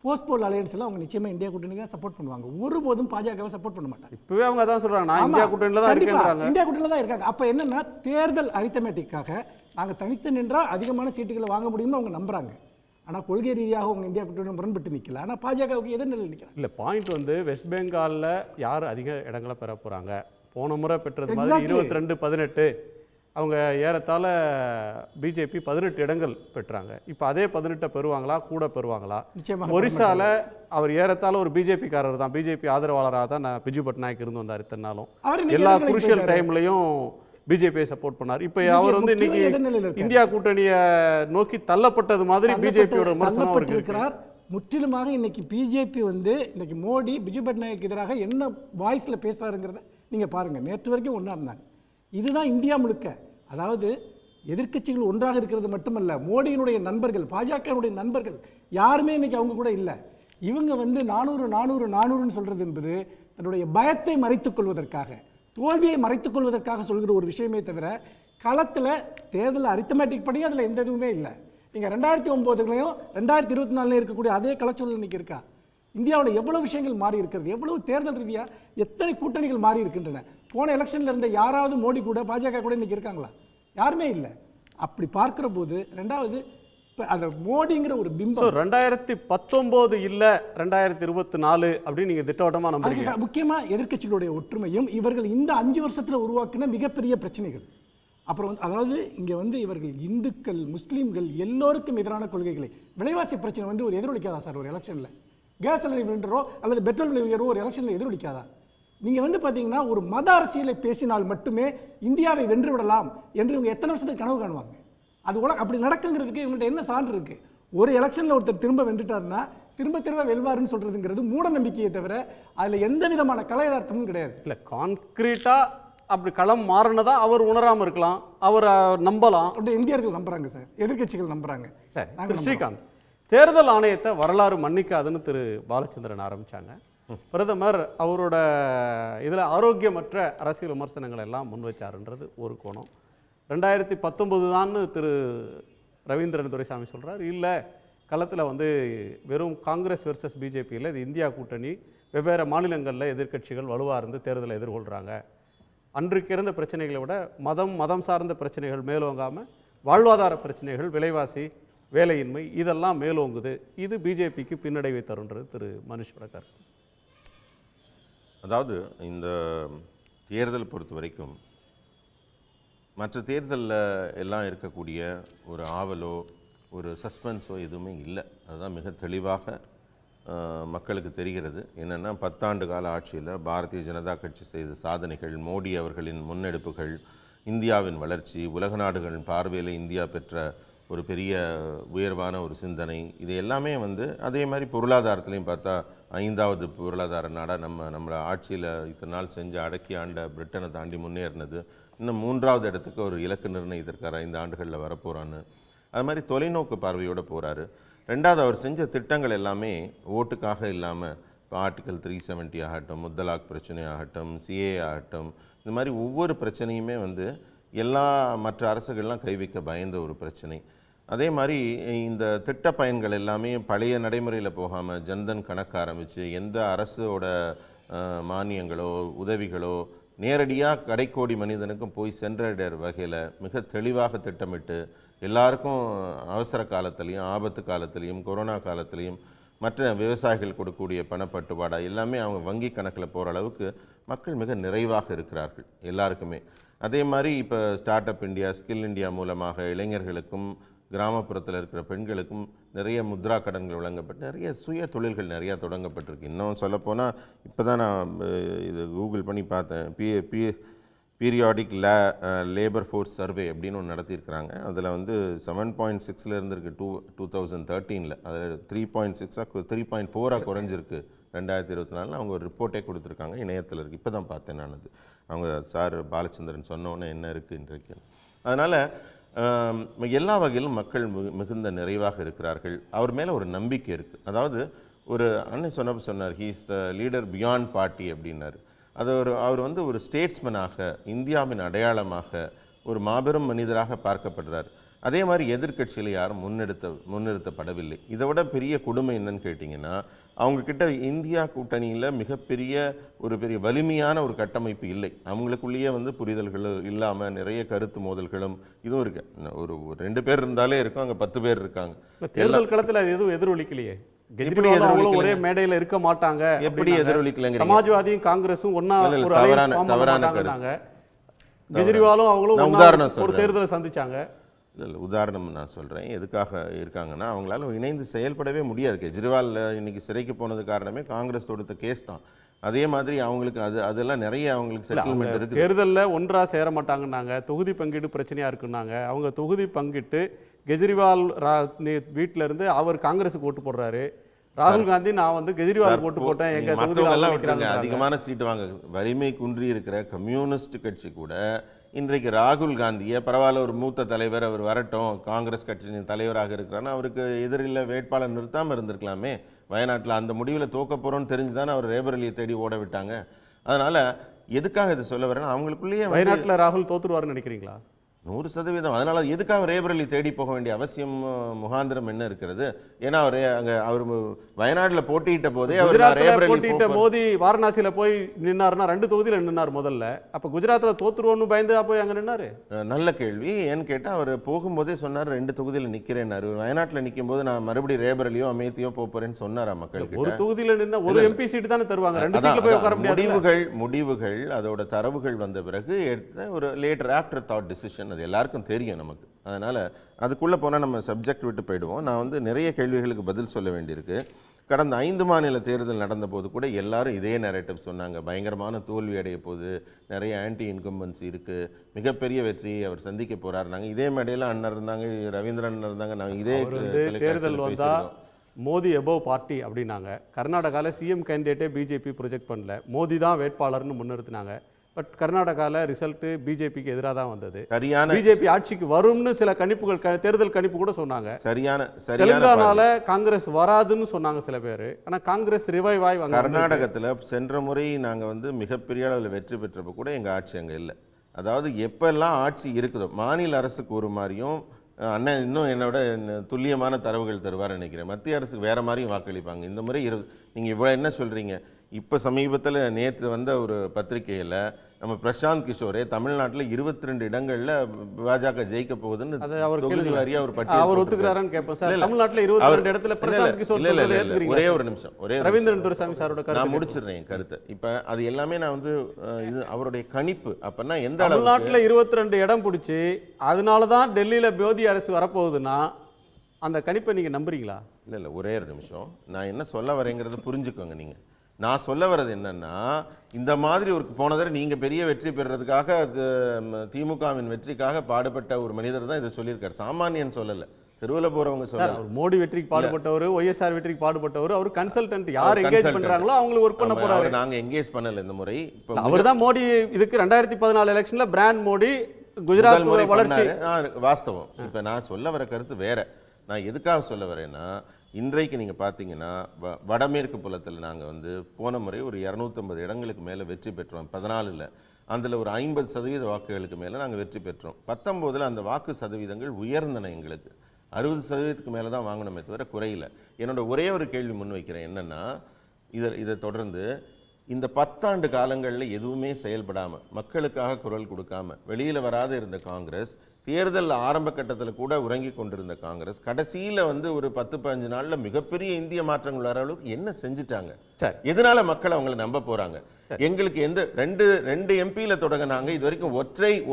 போஸ்ட்போல் அலையன்ஸில் அவங்க நிச்சயமாக இந்தியா கூட்டணி தான் சப்போர்ட் பண்ணுவாங்க, ஒருபோதும் பாஜகவை சப்போர்ட் பண்ண மாட்டாங்க. இப்போவே அவங்க அதான் சொல்கிறாங்க, நான் இந்தியா கூட்டணியில் தான் இருக்கேன்றாங்க. இந்தியா கூட்டணியில் தான் இருக்காங்க. அப்போ என்னென்னா தேர்தல் அரித்தமேட்டிக்காக நாங்கள் தனித்து நின்றால் அதிகமான சீட்டுகளை வாங்க முடியும்னு அவங்க நம்புகிறாங்க. ஆனால் கொள்கை ரீதியாக அவங்க இந்தியா கூட்டணி முரண்பட்டு நிற்கல. ஆனால் பாஜகவுக்கு எதிர்நிலையில் நிற்கிறாங்க. இல்லை, பாயிண்ட் வந்து வெஸ்ட் பெங்காலில் யார் அதிக இடங்களை பெற போகிறாங்க? போன முறை பெற்றது மாதிரி 22-18 அவங்க ஏறத்தாழ பிஜேபி 18 இடங்கள் பெற்றாங்க. இப்போ அதே 18 பெறுவாங்களா, கூட பெறுவாங்களா? நிச்சயமாக ஒரிசால அவர் ஏறத்தாழ ஒரு பிஜேபிக்காரர் தான், பிஜேபி ஆதரவாளராக தான் பிஜு பட்நாயக் இருந்து வந்தார் இத்தனாலும். எல்லா குரூஷியல் டைம்லையும் பிஜேபியை சப்போர்ட் பண்ணார். இப்போ அவர் வந்து இன்னைக்கு இந்தியா கூட்டணியை நோக்கி தள்ளப்பட்டது மாதிரி பிஜேபியோட விமர்சனம் இருக்கிறார். முற்றிலுமாக இன்னைக்கு பிஜேபி வந்து இன்னைக்கு மோடி பிஜு பட்நாயக் எதிராக என்ன வாய்ஸில் பேசுறாருங்கிறத நீங்க பாருங்க. நேற்று வரைக்கும் ஒன்றா இருந்தாங்க. இதுதான் இந்தியா முழுக்க. அதாவது எதிர்க்கட்சிகள் ஒன்றாக இருக்கிறது மட்டுமல்ல, மோடியினுடைய நண்பர்கள், பாஜகனுடைய நண்பர்கள் யாருமே இன்னைக்கு அவங்க கூட இல்லை. இவங்க வந்து 400 சொல்றது என்பது தன்னுடைய பயத்தை மறைத்துக் கொள்வதற்காக, தோல்வியை மறைத்துக் கொள்வதற்காக சொல்கிற ஒரு விஷயமே தவிர களத்தில் தேர்தல் அரித்தமேட்டிக் படி அதில் எந்த இதுவுமே இல்லை. நீங்கள் 2009 2024 இருக்கக்கூடிய அதே களச்சூழல் இன்னைக்கு இருக்கா? இந்தியாவில் எவ்வளவு விஷயங்கள் மாறி இருக்கிறது, எவ்வளவு தேர்தல் ரீதியாக எத்தனை கூட்டணிகள் மாறி இருக்கின்றன. போன எலெக்ஷனில் இருந்த யாராவது மோடி கூட பாஜக கூட இன்னைக்கு இருக்காங்களா? யாருமே இல்லை. அப்படி பார்க்கிற போது ரெண்டாவது அந்த மோடிங்கிற ஒரு பிம்பம் 2019 இல்லை 2024 அப்படின்னு நீங்கள் திட்டவட்டமாக நம்புறீங்க. முக்கியமாக எதிர்க்கட்சிகளுடைய ஒற்றுமையும் இவர்கள் இந்த 5 வருஷத்தில் உருவாக்கின மிகப்பெரிய பிரச்சனைகள். அப்புறம் அதாவது இங்கே வந்து இவர்கள் இந்துக்கள், முஸ்லீம்கள் எல்லோருக்கும் எதிரான கொள்கைகளை, விலைவாசி பிரச்சனை வந்து ஒரு எதிரொலிக்காதா சார்? ஒரு எலெக்ஷனில் கேஸ் விலை வென்றோ அல்லது பெட்ரோல் விலை உயர்வோ ஒரு எலெக்ஷனில் எதிரொலிக்காதா? நீங்கள் வந்து பார்த்தீங்கன்னா ஒரு மத அரசியலை பேசினால் மட்டுமே இந்தியாவை வென்று விடலாம் என்று இவங்க எத்தனை வருஷத்துக்கு கனவு காணுவாங்க? அது அப்படி நடக்குங்கிறதுக்கு இவங்கள்ட்ட என்ன சான்று இருக்குது? ஒரு எலெக்ஷனில் ஒருத்தர் திரும்ப வென்றுட்டாருன்னா திரும்ப வெல்வாருன்னு சொல்கிறதுங்கிறது மூட நம்பிக்கையை தவிர அதில் எந்த விதமான கலை யதார்த்தமும் கிடையாது. இல்லை, கான்கிரீட்டாக அப்படி களம் மாறினதா அவர் உணராமல் இருக்கலாம், அவர் நம்பலாம். அப்படி இந்தியர்கள் நம்புறாங்க சார், எதிர்க்கட்சிகள் நம்புறாங்க. திரு ஸ்ரீகாந்த், தேர்தல் ஆணையத்தை வரலாறு மன்னிக்காதுன்னு திரு பாலச்சந்திரன் ஆரம்பித்தாங்க. பிரதமர் அவரோட இதில் ஆரோக்கியமற்ற அரசியல் விமர்சனங்கள் எல்லாம் முன் வச்சாருன்றது ஒரு கோணம். 2019 தான் திரு ரவீந்திரன் துரைசாமி சொல்கிறார். இல்லை, களத்தில் வந்து வெறும் காங்கிரஸ் வெர்சஸ் பிஜேபியில் இது இந்தியா கூட்டணி, வெவ்வேறு மாநிலங்களில் எதிர்க்கட்சிகள் வலுவாக இருந்து தேர்தலை எதிர்கொள்கிறாங்க. அன்றைக்கு இருந்த பிரச்சனைகளை விட மதம் சார்ந்த பிரச்சனைகள் மேலோங்காமல் வாழ்வாதார பிரச்சனைகள், விலைவாசி, வேலையின்மை இதெல்லாம் மேலோங்குது. இது பிஜேபிக்கு பின்னடைவை தருன்றது திரு மனுஷோட கருத்து. அதாவது இந்த தேர்தல் பொறுத்த வரைக்கும் மற்ற தேர்தலில் எல்லாம் இருக்கக்கூடிய ஒரு ஆவலோ ஒரு சஸ்பென்ஸோ எதுவுமே இல்லை. அதுதான் மிக தெளிவாக மக்களுக்கு தெரிகிறது. என்னென்னா 10 ஆண்டு கால ஆட்சியில் பாரதிய ஜனதா கட்சி செய்த சாதனைகள், மோடி அவர்களின் முன்னெடுப்புகள், இந்தியாவின் வளர்ச்சி, உலக நாடுகளின் பார்வையில் இந்தியா பெற்ற ஒரு பெரிய உயர்வான ஒரு சிந்தனை, இது எல்லாமே வந்து அதே மாதிரி பொருளாதாரத்துலேயும் பார்த்தா 5வது பொருளாதார நாடாக நம்மளை ஆட்சியில் இத்தனை நாள் செஞ்சு அடக்கி ஆண்ட பிரிட்டனை தாண்டி முன்னேறினது. இன்னும் 3வது இடத்துக்கு ஒரு இலக்கு நிர்ணயித்திருக்காரு 5 ஆண்டுகளில் வரப்போகிறான்னு. அது மாதிரி தொலைநோக்கு பார்வையோடு போகிறாரு. 2வது அவர் செஞ்ச திட்டங்கள் எல்லாமே ஓட்டுக்காக இல்லாமல், இப்போ ஆர்டிகல் 370 ஆகட்டும், முத்தலாக் பிரச்சனை ஆகட்டும், சிஏ ஆகட்டும், இந்த மாதிரி ஒவ்வொரு பிரச்சனையுமே வந்து எல்லா மற்ற அரசுகள்லாம் கை வைக்க பயந்த ஒரு பிரச்சனை. அதே மாதிரி இந்த திட்ட பயன்கள் எல்லாமே பழைய நடைமுறையில் போகாமல் ஜன்தன் கணக்கு ஆரம்பித்து எந்த அரசோட மானியங்களோ உதவிகளோ நேரடியாக கடைக்கோடி மனிதனுக்கும் போய் சென்றடைகிற வகையில் மிக தெளிவாக திட்டமிட்டு எல்லாருக்கும் அவசர காலத்திலையும் ஆபத்து காலத்திலையும் கொரோனா காலத்திலையும் மற்ற விவசாயிகள் கொடுக்கக்கூடிய பணப்பட்டுவாடா எல்லாமே அவங்க வங்கி கணக்கில் போகிற அளவுக்கு மக்கள் மிக நிறைவாக இருக்கிறார்கள் எல்லாருக்குமே. அதே மாதிரி இப்போ start up India, skill India மூலமாக இளைஞர்களுக்கும் கிராமப்புறத்தில் இருக்கிற பெண்களுக்கும் நிறைய முத்ரா கடன்கள் வழங்கப்பட்டு நிறைய சுய தொழில்கள் நிறையா தொடங்கப்பட்டிருக்கு. இன்னும் சொல்லப்போனால் இப்போ தான் நான் இது கூகுள் பண்ணி பார்த்தேன். பீரியாடிக் லேபர் ஃபோர்ஸ் சர்வே அப்படின்னு ஒன்று நடத்தியிருக்கிறாங்க. அதில் வந்து 7.6 இருந்திருக்கு 2013. அதில் 3.6 3.4 குறைஞ்சிருக்கு 2024. அவங்க ஒரு ரிப்போர்ட்டே கொடுத்துருக்காங்க, இணையத்தில் இருக்குது. இப்போ தான் பார்த்தேன் நான். அது அவங்க சார் பாலச்சந்திரன் சொன்னோன்னே என்ன இருக்குது இன்றைக்கு. அதனால் எல்லா வகையிலும் மக்கள் மிகுந்த நிறைவாக இருக்கிறார்கள். அவர் மேலே ஒரு நம்பிக்கை இருக்குது. அதாவது ஒரு அண்ணன் சொன்னார், he is the leader beyond party அப்படின்னாரு. அது அவர் வந்து ஒரு ஸ்டேட்ஸ்மனாக, இந்தியாவின் அடையாளமாக, ஒரு மாபெரும் மனிதராக பார்க்கப்படுறார். அதே மாதிரி எதிர்க்கட்சியில் யாரும் முன்னிறுத்தப்படவில்லை. இதை விட பெரிய கொடுமை என்னன்னு கேட்டிங்கன்னா, அவங்கக்கிட்ட இந்தியா கூட்டணியில் மிகப்பெரிய ஒரு பெரிய வலிமையான ஒரு கட்டமைப்பு இல்லை. அவங்களுக்குள்ளேயே வந்து புரிதல்களும் இல்லாமல் நிறைய கருத்து மோதல்களும் இதுவும் இருக்கு. ஒரு 2 பேர் இருந்தாலே இருக்கும், அங்கே 10 பேர் இருக்காங்க. தேர்தல் களத்தில் அது எதுவும் எதிரொலிக்கலையே. கெஜ்ரிவால் ஒரே மேடையில் இருக்க மாட்டாங்க. எப்படி எதிரொலிக்கலைங்க? சமாஜ்வாதியும் காங்கிரஸும் ஒன்னா ஒரு தவறான கருத்து. கெஜ்ரிவாலும் அவங்களும் ஒரு தேர்தலை சந்திச்சாங்க. இல்லை, உதாரணம் நான் சொல்கிறேன். எதுக்காக இருக்காங்கன்னா, அவங்களால இணைந்து செயல்படவே முடியாது. கெஜ்ரிவால் இன்னைக்கு சிறைக்கு போனது காரணமே காங்கிரஸ் தொடுத்த கேஸ் தான். அதே மாதிரி அவங்களுக்கு அதெல்லாம் நிறைய அவங்களுக்கு செட்டில்மெண்ட் இருக்குது. தேர்தலில் ஒன்றாக சேர மாட்டாங்கன்னாங்க, தொகுதி பங்கீடு பிரச்சனையாக இருக்குன்னாங்க. அவங்க தொகுதி பங்கிட்டு கெஜ்ரிவால் வீட்டில் இருந்து அவர் காங்கிரஸுக்கு ஓட்டு போடுறாரு. ராகுல் காந்தி நான் வந்து கெஜ்ரிவால் ஓட்டு போட்டேன், எங்கள் தொகுதியில் அதிகமான சீட்டு வாங்க வலிமை குன்றி இருக்கிற கம்யூனிஸ்ட் கட்சி கூட இன்றைக்கு ராகுல் காந்தியை பரவாயில்ல ஒரு மூத்த தலைவர், அவர் வரட்டும், காங்கிரஸ் கட்சியின் தலைவராக இருக்கிறான்னு அவருக்கு எதிரில் வேட்பாளர் நிறுத்தாமல் இருந்திருக்கலாமே. வயநாட்டில் அந்த முடிவில் தோக்க போகிறோன்னு தெரிஞ்சு தானே அவர் ரேபரலியை தேடி ஓட விட்டாங்க. அதனால் எதுக்காக இதை சொல்ல வரேன்னா, அவங்களுக்குள்ளேயே வயநாட்டில் ராகுல் தோத்துருவார்னு நினைக்கிறீங்களா? 100%. அதனால் எதுக்காக ரேபரலி தேடி போக வேண்டிய அவசியம் முகாந்திரம் என்ன இருக்கிறது? ஏன்னா அவர் வயநாட்டில் போட்டியிட்ட போதே போட்டியிட்ட மோடி வாரணாசியில் போய் நின்னாருன்னா 2 தொகுதியில் நின்னார் முதல்ல. அப்போ குஜராத்தில் தோத்துருவோன்னு பயந்து போய் அங்கே நின்னாரு. நல்ல கேள்வி. ஏன்னு கேட்டால் அவர் போகும்போதே சொன்னார் 2 தொகுதியில் நிற்கிறேன்னாரு. வயநாட்டில் நிற்கும் போது நான் மறுபடியும் ரேபரலியோ அமேத்தியோ போறேன்னு சொன்னாரா மக்களுக்கு? ஒரு தொகுதியில் நின்னா ஒரு MP சீட்டு தானே தருவாங்க, 2 சீட்ல போய் உட்கார முடியாது. முடிவுகள் அதோட தரவுகள் வந்த பிறகு எடுத்த ஒரு லேட்டர் ஆஃப்டர் தாட் டிசிஷன். அது எல்லாருக்கும் தெரியும் நமக்கு. அதனால் அதுக்குள்ளே போனால் நம்ம சப்ஜெக்ட் விட்டு போயிடுவோம். நான் வந்து நிறைய கேள்விகளுக்கு பதில் சொல்ல வேண்டியிருக்கு. கடந்த 5 மாநில தேர்தல் நடந்தபோது கூட எல்லாரும் இதே நரேட்டிவ் சொன்னாங்க. பயங்கரமான தோல்வி அடைய போது, நிறைய ஆன்டி இன்கம்பன்சி இருக்குது, மிகப்பெரிய வெற்றியை அவர் சந்திக்க போகிறார். நாங்கள் இதே மேடையில் அண்ணன் இருந்தாங்க, ரவீந்திரன் இருந்தாங்க. நாங்கள் இதே தேர்தல் வந்தால் மோடி எபோவ் பார்ட்டி அப்படின்னாங்க. கர்நாடகாவில் சிஎம் கேண்டிடேட்டே பிஜேபி ப்ரொஜெக்ட் பண்ணல, மோடி தான் வேட்பாளர்னு முன்னிறுத்தினாங்க. பட் கர்நாடகாவில் ரிசல்ட்டு பிஜேபிக்கு எதிராக தான் வந்தது. பிஜேபி ஆட்சிக்கு வரும்னு சில கணிப்புகள், தேர்தல் கணிப்பு கூட சொன்னாங்க. தெலுங்கானால காங்கிரஸ் வராதுன்னு சொன்னாங்க சில பேர். ஆனால் காங்கிரஸ் ரிவைவ் ஆகி கர்நாடகத்தில் சென்ற முறை நாங்கள் வந்து மிகப்பெரிய அளவில் வெற்றி பெற்றப்போ கூட எங்கள் ஆட்சி அங்கே இல்லை. அதாவது எப்பெல்லாம் ஆட்சி இருக்குதோ, மாநில அரசுக்கு ஒரு மாதிரியும், அண்ணன் இன்னும் என்னோட துல்லியமான தரவுகள் தருவார் நினைக்கிறேன், மத்திய அரசுக்கு வேறு மாதிரியும் வாக்களிப்பாங்க. இந்த முறை நீங்கள் இவ்வளோ என்ன சொல்கிறீங்க? இப்போ சமீபத்தில் நேற்று வந்த ஒரு பத்திரிகையில் நம்ம பிரசாந்த் கிஷோரே தமிழ்நாட்டில் 22 இடங்களில் பாஜக ஜெயிக்க போகுதுன்னு தொகுதி வாரியா ஒரு பட்டியல் அவர் ஒத்துக்கிறாரான்னு கேட்போம் சார். தமிழ்நாட்டில் 22 இடத்துல பிரசாந்த் கிஷோர் ஒரே ஒரு நிமிஷம், ரவீந்திரன் துரைசாமி சாரோட கருத்து நான் முடிச்சிடுறேன் கருத்து. இப்போ அது எல்லாமே நான் வந்து இது அவருடைய கணிப்பு. அப்போனா எந்த தமிழ்நாட்டில் 22 இடம் பிடிச்சி அதனால தான் டெல்லியில் மோடி அரசு வரப்போகுதுன்னா அந்த கணிப்பை நீங்கள் நம்புறீங்களா? இல்லை ஒரே ஒரு நிமிஷம், நான் என்ன சொல்ல வரேங்கிறத புரிஞ்சுக்கோங்க. நீங்கள் நான் சொல்ல வர்றது என்னன்னா, இந்த மாதிரி ஒரு போன தடவை நீங்க பெரிய வெற்றி பெறுறதுக்காக திமுகவின் வெற்றிக்காக பாடுபட்ட ஒரு மனிதர் தான் இதை சொல்லியிருக்காரு. சாமானியன் சொல்லல, தெருவில் போறவங்க சொல்லல. அவர் மோடி வெற்றிக்கு பாடுபட்டவர், ஒய்எஸ்ஆர் வெற்றிக்கு பாடுபட்டவர், அவர் கன்சல்டன்ட். யார் எங்கேஜ் பண்றாங்களோ அவங்களுக்கு ஒர்க் பண்ண போறாரு. நாங்க எங்கேஜ் பண்ணல இந்த முறை. அவர் தான் மோடி இதுக்கு 2014 எலெக்ஷன்ல பிராண்ட் மோடி குஜராத் வளர்ச்சி வாஸ்தவம். இப்ப நான் சொல்ல வர கருத்து வேற. நான் எதுக்காக சொல்ல வரேன்னா, இன்றைக்கு நீங்கள் பார்த்தீங்கன்னா வடமேற்கு புலத்தில் நாங்கள் போன முறை ஒரு 250 இடங்களுக்கு மேலே வெற்றி பெற்றோம். 14ல் அதில் ஒரு 50% வாக்குகளுக்கு மேலே நாங்கள் வெற்றி பெற்றோம். 19ல் அந்த வாக்கு சதவீதங்கள் உயர்ந்தன. எங்களுக்கு 60% மேலே தான் வாங்கினோமே தவிர குறையில. என்னோட ஒரே ஒரு கேள்வி முன்வைக்கிறேன். என்னென்னா, இதை தொடர்ந்து இந்த 10 ஆண்டு காலங்களில் எதுவுமே செயல்படாமல், மக்களுக்காக குரல் கொடுக்காம வெளியில் வராத இருந்த காங்கிரஸ், தேர்தல் ஆரம்ப கட்டத்தில் கூட உறங்கி கொண்டிருந்த காங்கிரஸ், கடைசியில் ஒரு 10-15 நாளில் மிகப்பெரிய இந்திய மாற்றங்கள் வர அளவுக்கு என்ன செஞ்சுட்டாங்க? எதனால மக்கள் அவங்களை நம்ப போறாங்க? எங்களுக்கு எந்த ரெண்டு எம்பியில தொடங்கினாங்க, இது வரைக்கும்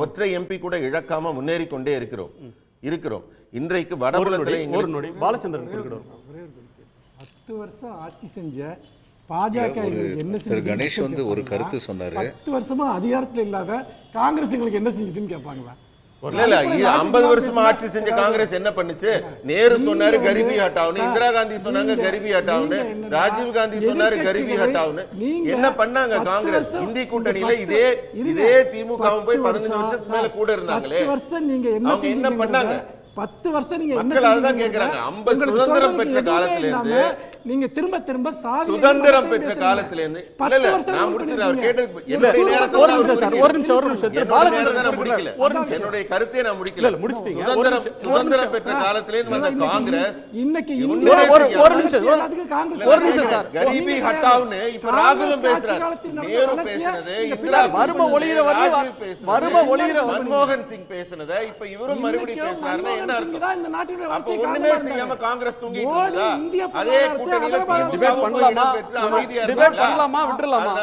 ஒற்றை எம்பி கூட இழக்காம முன்னேறி கொண்டே இருக்கிறோம். இன்றைக்கு வடபுலத்தில் பாலச்சந்திரன் 10 வருஷம் ஆட்சி செஞ்ச பாஜக என்ன திரு கணேஷ் ஒரு கருத்து சொன்னாரு. 10 வருஷமா அதிகாரத்தில் இல்லாத காங்கிரஸ் எங்களுக்கு என்ன செஞ்சதுன்னு கேட்பாங்களா? இல்ல 50 வருஷமா ஆட்சி செஞ்ச காங்கிரஸ் என்ன பண்ணுச்சு? நேரு சொன்னாரு கரிபி ஹட்டாவுன்னு, இந்திரா காந்தி சொன்னாங்க கரிபி ஹட்டாவுன்னு, ராஜீவ் காந்தி சொன்னாரு கரிபி ஹட்டாவுன்னு. என்ன பண்ணாங்க காங்கிரஸ்? இந்தி கூட்டணியில இதே திமுகவும் போய் 15 வருஷத்துக்கு மேல கூட இருந்தாங்களே, அவங்க என்ன பண்ணாங்க? 10 வருஷம் நீங்க மக்கள் அதுதான் கேக்குறாங்க. 50 சுதந்திரம் பெற்ற காலத்துல இருந்து நீங்க திரும்ப சுதந்திரம் பெற்ற காலத்துல இருந்து இல்ல நான் முடிச்சிரேன். அவர் கேட்டது என்னுடைய நேரத்துல ஒரு நிமிஷம் என்னுடைய கருத்தை நான் முடிக்கல. சுதந்திரம் பெற்ற காலத்துல இருந்து வந்த காங்கிரஸ் இன்னைக்கு ஒரு நிமிஷம் சார், கரிபி ஹட்டாவுன்னு இப்ப ராகுலும் பேசுறாரு, நேரு பேசுனது, இந்திரா வறுமை ஒளிகிற மன்மோகன் சிங் பேசுனதை இப்ப இவரும் மறுபடியும் பேசுறாருன்னா என்ன அர்த்தம்? அப்ப ஒண்ணுமே செய்யாம காங்கிரஸ் தூங்கிட்டு இருந்தா அதே கூட்டணியில டிபேட் பண்ணலாமா, டிபேட் பண்ணலாமா, விட்டுறலாமா?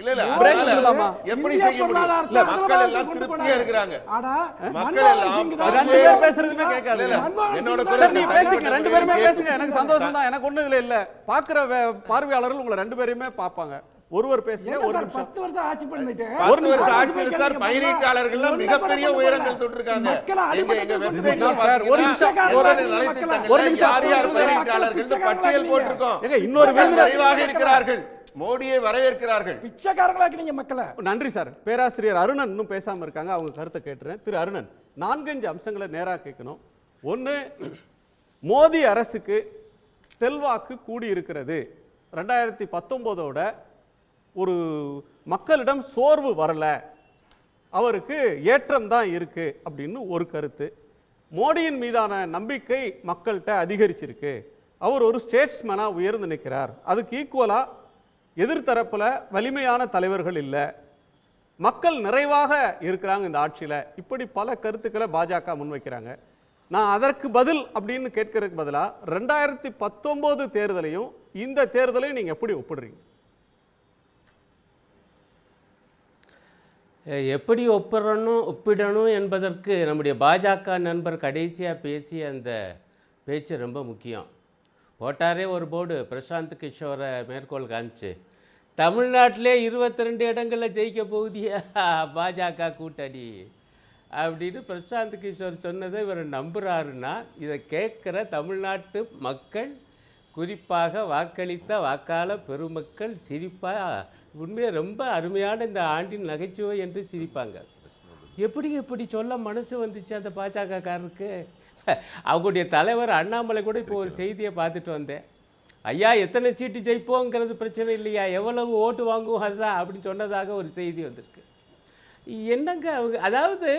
இல்ல பிரேக் விடலாமா? எப்படி செய்ய முடியும்? மக்கள் எல்லாம் திருப்தியா இருக்கிறாங்க. மக்கள் எல்லாம் ரெண்டு பேர் பேசுறதுமே கேட்காது. என்னோட சார் நீங்க பேசுங்க, ரெண்டு பேருமே பேசுங்க, எனக்கு சந்தோஷம் தான். எனக்கு ஒண்ணு இல்ல பாக்குற பார்வையாளர்கள் உங்களை ரெண்டு பேரையுமே பாப்பாங்க. ஒருவர் பேசுங்க. ஒரு நிமிஷம். 10 வருஷம் ஆட்சி பண்ணிட்டு 10 வருஷம் ஆட்சியில் சார் பயிரீட்டாளர்கள் மிகப்பெரிய உயரங்கள் தொட்டிருக்காங்க. எங்க வெப்சைட்ல ஒரு நிமிஷம் யார் யார் பயிரீட்டாளர்கள் பட்டியல் போட்டிருக்கோம். இன்னொரு விரைவாக இருக்கிறார்கள், மோடியை வரவேற்கிறார்கள். பிச்சைக்காரங்களாக்கு நீங்க மக்களை. நன்றி சார். பேராசிரியர் அருணன் இன்னும் பேசாம இருக்காங்க, அவங்க கருத்தை கேட்டுறேன். திரு அருணன், 4-5 அம்சங்களை நேரா கேட்கணும். ஒன்று, மோடி அரசுக்கு செல்வாக்கு கூடி இருக்கிறது. 2019ஓட ஒரு மக்களிடம் சோர்வு வரல, அவருக்கு ஏற்றம் தான் இருக்கு அப்படின்னு ஒரு கருத்து. மோடியின் மீதான நம்பிக்கை மக்கள்கிட்ட அதிகரிச்சிருக்கு, அவர் ஒரு ஸ்டேட்ஸ்மேனா உயர்ந்து நிற்கிறார். அதுக்கு ஈக்குவலா எதிர்த்தரப்புல வலிமையான தலைவர்கள் இல்லை, மக்கள் நிறைவாக இருக்கிறாங்க இந்த ஆட்சியில். இப்படி பல கருத்துக்களை பாஜக முன்வைக்கிறாங்க. நான் அதற்கு பதில் அப்படின்னு கேட்கறதுக்கு பதிலாக 2019 தேர்தலையும் இந்த தேர்தலையும் நீங்க எப்படி ஒப்பிடுறீங்க? எப்படி ஒப்பிடணும் என்பதற்கு நம்முடைய பாஜக நண்பர் கடைசியாக பேசிய அந்த பேச்சு ரொம்ப முக்கியம். போட்டாரே ஒரு போர்டு, பிரசாந்த் கிஷோரை மேற்கோள் காமிச்சு, தமிழ்நாட்டிலே 22 இடங்களில் ஜெயிக்க போகுதியா பாஜக கூட்டணி அப்படின்னு பிரசாந்த் கிஷோர் சொன்னதை இவர் நம்புகிறாருன்னா, இதை கேட்குற தமிழ்நாட்டு மக்கள், குறிப்பாக வாக்களித்த வாக்காளர் பெருமக்கள் சிரிப்பாக, உண்மையாக ரொம்ப அருமையான இந்த ஆண்டின் நகைச்சுவை என்று சிரிப்பாங்க. எப்படி சொல்ல மனசு வந்துச்சு அந்த பாஜகக்காரருக்கு? அவங்களுடைய தலைவர் அண்ணாமலை கூட இப்போ ஒரு செய்தியை பார்த்துட்டு வந்தேன். ஐயா எத்தனை சீட்டு ஜெயிப்போங்கிறது பிரச்சனை இல்லையா, எவ்வளவு ஓட்டு வாங்குவோம் அதுதான் அப்படின்னு சொன்னதாக ஒரு செய்தி வந்திருக்கு. என்னங்க அவங்க, அதாவது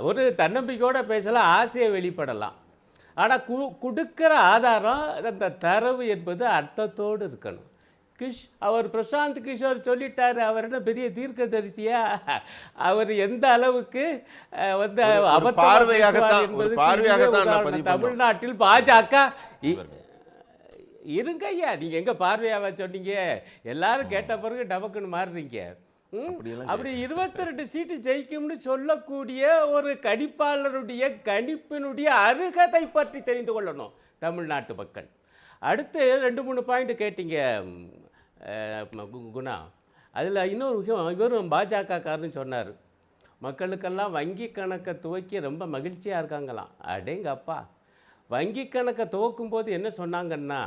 ஒரு தன்னம்பிக்கையோடு பேசலாம், ஆசையை வெளிப்படலாம், ஆனால் கொடுக்குற ஆதாரம் அந்த தரவு என்பது அர்த்தத்தோடு இருக்கணும். அவர் பிரசாந்த் கிஷோர் சொல்லிட்டார், அவர் என்ன பெரிய தீர்க்கதரிசியா, அவர் எந்த அளவுக்கு தமிழ்நாட்டில் பாஜக இருங்க ஐயா, நீங்கள் எங்கே பார்வையாக சொன்னீங்க, எல்லாரும் கேட்ட பிறகு டபக்குன்னு மாறுறீங்க. அப்படி 22 சீட்டு ஜெயிக்கும்னு சொல்லக்கூடிய ஒரு கணிப்பாளருடைய கணிப்பினுடைய அருகதை பற்றி தெரிந்து கொள்ளணும் தமிழ்நாட்டு மக்கள். அடுத்து 2-3 பாயிண்ட் கேட்டீங்க. குணா. அதில் இன்னொரு விஷயம் இவரும் பாஜகக்காரன்னு சொன்னார், மக்களுக்கெல்லாம் வங்கி கணக்கை துவக்கி ரொம்ப மகிழ்ச்சியாக இருக்காங்களாம். அடேங்கப்பா, வங்கி கணக்கை துவக்கும்போது என்ன சொன்னாங்கன்னா,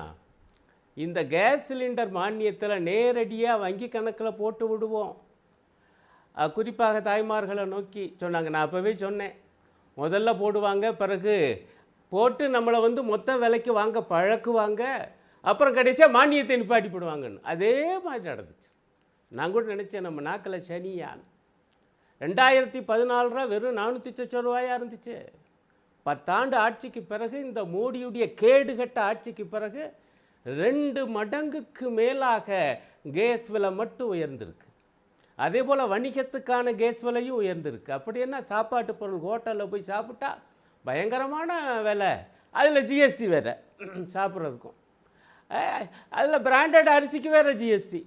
இந்த கேஸ் சிலிண்டர் மானியத்தில் நேரடியாக வங்கி கணக்கில் போட்டு விடுவோம், குறிப்பாக தாய்மார்களை நோக்கி சொன்னாங்க. நான் அப்போவே சொன்னேன், முதல்ல போடுவாங்க, பிறகு போட்டு நம்மளை மொத்த விலைக்கு வாங்க பழக்குவாங்க, அப்புறம் கடைசியாக மானியத்தை நிப்பாட்டி போடுவாங்கன்னு. அதே மாதிரி நடந்துச்சு. நான் கூட நினச்சேன் நம்ம நாக்கில் சனியான். 2014 வெறும் 400 லட்சம் ரூபாயாக இருந்துச்சு. 10 ஆண்டு ஆட்சிக்கு பிறகு, இந்த மோடியுடைய கேடுகட்ட ஆட்சிக்கு பிறகு 2 மடங்குக்கு மேலாக கேஸ் விலை மட்டும் உயர்ந்திருக்கு. அதே போல் வணிகத்துக்கான கேஸ் விலையும் உயர்ந்திருக்கு. அப்படி என்ன, சாப்பாட்டு பொருள் ஹோட்டலில் போய் சாப்பிட்டா பயங்கரமான விலை, அதில் ஜிஎஸ்டி வேறு சாப்பிட்றதுக்கும், அதில் பிராண்டட் அரிசிக்கு வேறு ஜிஎஸ்டி.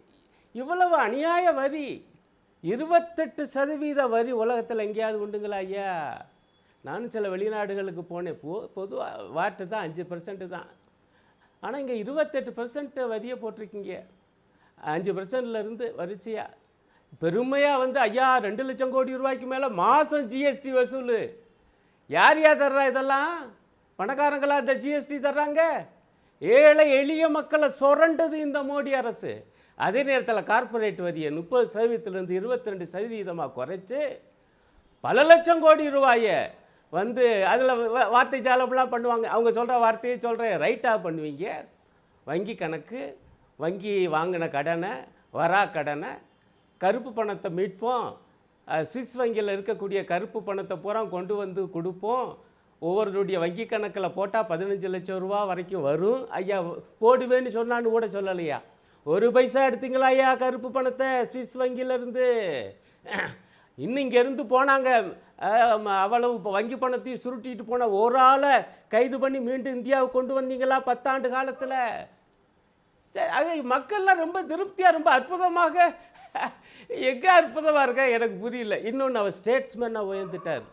இவ்வளவு அநியாய வரி, 28% வரி உலகத்தில் எங்கேயாவது உண்டுங்களா ஐயா? நானும் சில வெளிநாடுகளுக்கு போனேன், பொதுவாக வாட்டு தான் 5% தான், ஆனால் இங்கே 28% வரியை போட்டிருக்கீங்க. 5%லேருந்து வரிசையாக பெருமையாக ஐயா 2 லட்சம் கோடி ரூபாய்க்கு மேலே மாதம் ஜிஎஸ்டி வசூல். யார் தர்றா இதெல்லாம்? பணக்காரங்களா இந்த ஜிஎஸ்டி தர்றாங்க? ஏழை எளிய மக்களை சுரண்டது இந்த மோடி அரசு. அதே நேரத்தில் கார்ப்பரேட் வரியை 30%லேருந்து 22% குறைச்சி பல லட்சம் கோடி ரூபாயை அதில் வார்த்தை ஜாலம்லாம் பண்ணுவாங்க. அவங்க சொல்கிற வார்த்தையை சொல்கிறேன், ரைட்டாக பண்ணுவீங்க. வங்கி கணக்கு, வங்கி வாங்கின கடனை, வரா கடனை, கருப்பு பணத்தை மீட்போம், சுவிஸ் வங்கியில் இருக்கக்கூடிய கருப்பு பணத்தை பூரா கொண்டு கொடுப்போம், ஒவ்வொருடைய வங்கி கணக்கில் போட்டால் 15 லட்சம் ரூபா வரைக்கும் வரும். ஐயா போடுவேன்னு சொன்னான்னு கூட சொல்லலையா? 1 பைசா எடுத்தீங்களா ஐயா கருப்பு பணத்தை சுவிஸ் வங்கியிலேருந்து? இன்னும் இங்கேருந்து போனாங்க, அவ்வளவு இப்போ வங்கி பணத்தையும் சுருட்டிட்டு போன ஒரு ஆளை கைது பண்ணி மீண்டும் இந்தியாவுக்கு கொண்டு வந்தீங்களா 10 ஆண்டு காலத்தில்? மக்கள்லாம் ரொம்ப திருப்தியாக, ரொம்ப அற்புதமாக, எங்கே அற்புதமாக இருக்கா எனக்கு புரியல. இன்னொன்று, அவர் ஸ்டேட்ஸ்மேனாக உயர்ந்துட்டார்.